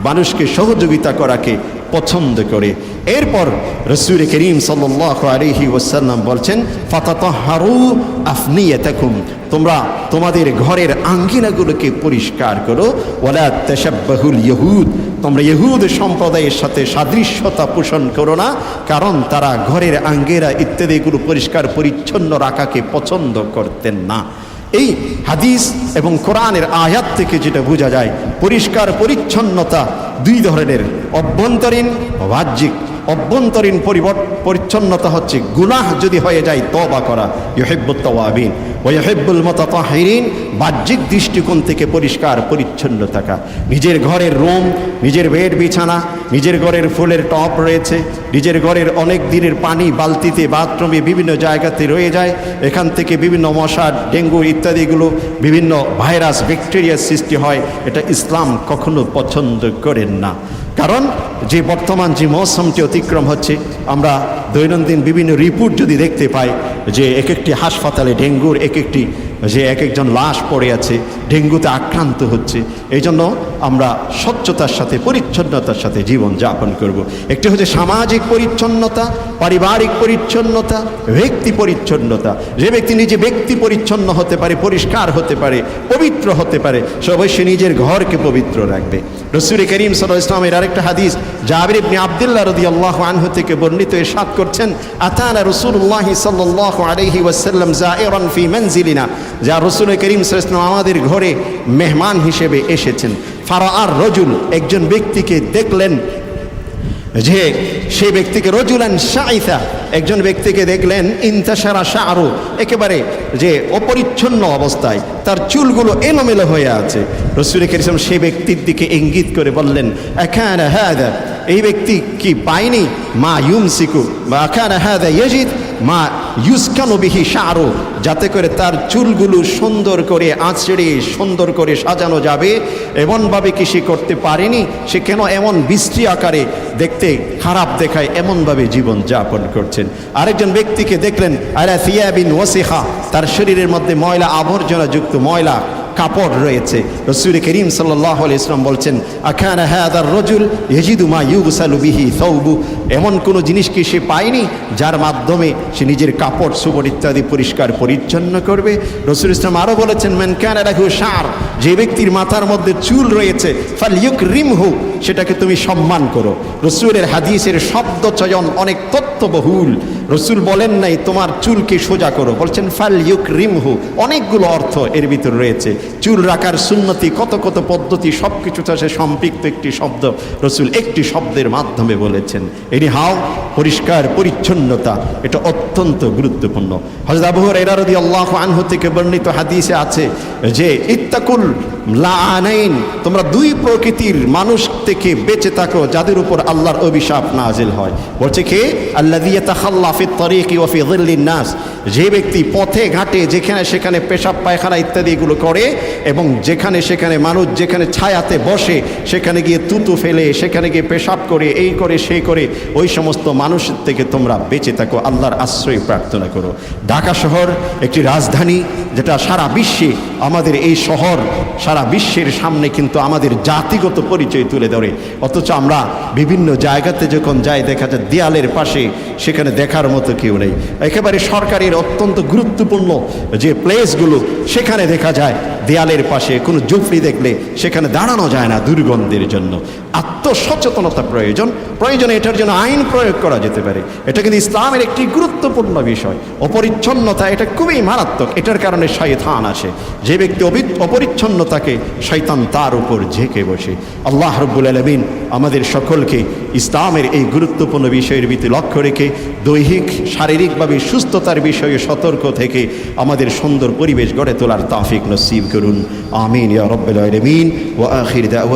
মানুষকে সহযোগিতা করাকে পছন্দ করে। এরপর রাসূল করিম সাল্লাল্লাহু আলাইহি ওয়াসাল্লাম বলছেন, ফাতাতাহহারু আফনিয়াতাকুম, তোমরা তোমাদের ঘরের আঙ্গিনাগুলোকে পরিষ্কার করো। ওয়ালা তাশাব্বাহুল ইহুদ, তোমরা ইহুদ সম্প্রদায়ের সাথে সাদৃশ্যতা পোষণ করো না, কারণ তারা ঘরের আঙ্গিনা ইত্যাদিগুলো পরিষ্কার পরিচ্ছন্ন রাখাকে পছন্দ করতেন না। এই হাদিস এবং কোরআনের আয়াত থেকে যেটা বোঝা যায়, পরিষ্কার পরিচ্ছন্নতা দুই ধরনের, অভ্যন্তরীণ ও বাহ্যিক। অভ্যন্তরীণ পরিচ্ছন্নতা হচ্ছে গুনাহ যদি হয়ে যায় তওবা করা, ইউহিব্বুত তাওয়াবিন ওয়া ইউহিব্বুল মুতাতাহহিরিন, বাহ্যিক দৃষ্টিকোণ থেকে পরিষ্কার পরিচ্ছন্ন থাকা। নিজের ঘরের রুম, নিজের বেড বিছানা, নিজের ঘরের ফুলের টব রয়েছে, নিজের ঘরের অনেক দিনের পানি বালতিতে, বাথরুমে, বিভিন্ন জায়গাতে রয়ে যায়, এখান থেকে বিভিন্ন মশা, ডেঙ্গু ইত্যাদিগুলো, বিভিন্ন ভাইরাস, ব্যাকটেরিয়ার সৃষ্টি হয়। এটা ইসলাম কখনো পছন্দ করেন না। কারণ যে বর্তমান যে মৌসুমটি অতিক্রম হচ্ছে, আমরা দৈনন্দিন বিভিন্ন রিপোর্ট যদি দেখতে পাই যে এক একটি হাসপাতালে ডেঙ্গুর এক একজন লাশ পড়ে আছে, ডেঙ্গুতে আক্রান্ত হচ্ছে। এই জন্য আমরা স্বচ্ছতার সাথে, পরিচ্ছন্নতার সাথে জীবন যাপন করব। একটি হচ্ছে সামাজিক পরিচ্ছন্নতা, পারিবারিক পরিচ্ছন্নতা, ব্যক্তি পরিচ্ছন্নতা। যে ব্যক্তি নিজে ব্যক্তি পরিচ্ছন্ন হতে পারে, পরিষ্কার হতে পারে, পবিত্র হতে পারে, সে অবশ্যই নিজের ঘরকে পবিত্র রাখবে। রাসূল করিম সাল্লাল্লাহু আলাইহি ওয়াসাল্লামের আরেকটা হাদিস, জাবির ইবনে আব্দুল্লাহ রাদিয়াল্লাহু আনহু থেকে বর্ণিত, ইরশাদ করছেন, আতানা রাসূলুল্লাহ সাল্লাল্লাহু আলাইহি ওয়াসাল্লাম জাইরান ফি মানজিলিনা, যা রাসূল করিম সাল্লাল্লাহু আলাইহি ওয়াসাল্লাম আমাদের ঘরে মেহমান হিসেবে এসেছেন। ফারাআর রাজুল, একজন ব্যক্তিকে দেখলেন, যে সেই ব্যক্তিকে, রজুলান শাইসা, একজন ব্যক্তিকে দেখলেন, ইনতাশারা শা'রু, একেবারে যে অপরিচ্ছন্ন অবস্থায়, তার চুলগুলো এলোমেলো হয়ে আছে। রাসূল কারীম সেই ব্যক্তির দিকে ইঙ্গিত করে বললেন, আকানা হাদা, এই ব্যক্তি কি পায়নি মা ইউমসিকু, বা আকানা হাদা ইয়াজিদ মা ইউসকানু বিহি শা'রু, যাতে করে তার চুলগুলো সুন্দর করে আঁচড়ে সুন্দর করে সাজানো যাবে, এমনভাবে কি সে করতে পারেনি? সে কেন এমন বিশ্রী আকারে, দেখতে খারাপ দেখায়, এমনভাবে জীবন যাপন করছেন। আরেকজন ব্যক্তিকে দেখলেন, আলা থিয়াবিন ওয়াসিখা, তার শরীরের মধ্যে ময়লা আবর্জনা যুক্ত ময়লা কাপড় রয়েছে। রাসূল করিম সাল্লাল্লাহু আলাইহি ওয়াসাল্লাম বলছেন, আকানা হাদার রাজুল ইয়াজিদু মা ইউগসালু বিহি সাওবু, এমন কোনো জিনিস কি সে পায়নি যার মাধ্যমে সে নিজের কাপড় চোপড় ইত্যাদি পরিষ্কার পরিচ্ছন্ন করবে? রাসূল ইসলাম আরও বলেছেন, মান কানা লাহু শা'r, যে ব্যক্তির মাথার মধ্যে চুল রয়েছে, ফালইউকরিমহু, সেটাকে তুমি সম্মান করো। রাসূলের হাদিসের শব্দ চয়ন অনেক তথ্যবহুল, রসুল বলেন নাই তোমার চুলকে সোজা করো, বলছেন ফাল ইউকরিমহু। অনেকগুলো অর্থ এর ভিতর রয়েছে। চুল রাখার সুন্নতি, কত কত পদ্ধতি, সব কিছুর সাথে সম্পৃক্ত একটি শব্দ রসুল একটি শব্দের মাধ্যমে বলেছেন। এটি হাও পরিষ্কার পরিচ্ছন্নতা, এটা অত্যন্ত গুরুত্বপূর্ণ। হযরত আবু হুরায়রা রাদিয়াল্লাহু আনহু থেকে বর্ণিত হাদিসে আছে যে ইত্তাকুল লাআনাইন, তোমরা দুই প্রকৃতির মানুষ থেকে বেঁচে থাকো যাদের উপর আল্লাহর অভিশাপ নাজিল হয়। বলছে কে? আল্লাযী ইয়াতাখাল্লা ফিত তারিকি ওয়া ফি যিল্লিন নাস, যে ব্যক্তি পথে ঘাটে যেখানে সেখানে পেশাব পায়খানা ইত্যাদি এগুলো করে, এবং যেখানে সেখানে মানুষ যেখানে ছায়াতে বসে সেখানে গিয়ে তুতু ফেলে, সেখানে গিয়ে পেশাব করে, এই করে সেই করে, ওই সমস্ত মানুষের থেকে তোমরা বেঁচে থাকো, আল্লাহর আশ্রয় প্রার্থনা করো। ঢাকা শহর একটি রাজধানী, যেটা সারা বিশ্বে, আমাদের এই শহর সারা বিশ্বের সামনে কিন্তু আমাদের জাতিগত পরিচয় তুলে ধরে। অথচ আমরা বিভিন্ন জায়গাতে যখন যাই দেখা যায় দেয়ালের পাশে সেখানে দেখার মতো কেউ নেই। একেবারে সরকারের অত্যন্ত গুরুত্বপূর্ণ যে প্লেসগুলো, সেখানে দেখা যায় দেয়ালের পাশে কোনো ঝুপড়ি দেখলে সেখানে দাঁড়ানো যায় না দুর্গন্ধের জন্য। আত্মসচেতনতা প্রয়োজন, প্রয়োজনে এটার জন্য আইন প্রয়োগ করা যেতে পারে। এটা কিন্তু ইসলামের একটি গুরুত্বপূর্ণ বিষয়। অপরিচ্ছন্নতা এটা খুবই মারাত্মক, এটার কারণে শয়তান আসে। যে ব্যক্তি অপরিচ্ছন্নতাকে, শয়তান তার উপর ঝেঁকে বসে। আল্লাহ রাব্বুল আলামিন আমাদের সকলকে ইসলামের এই গুরুত্বপূর্ণ বিষয়ের ভিত্তি লক্ষ্য রেখে দৈহিক শারীরিকভাবে সুস্থতার বিষয়ে সতর্ক থেকে আমাদের সুন্দর পরিবেশ গড়ে তোলার তৌফিক নসিব করুন। আমিন ইয়া রাব্বাল আলামিন। ওয়া আখির দাওয়া।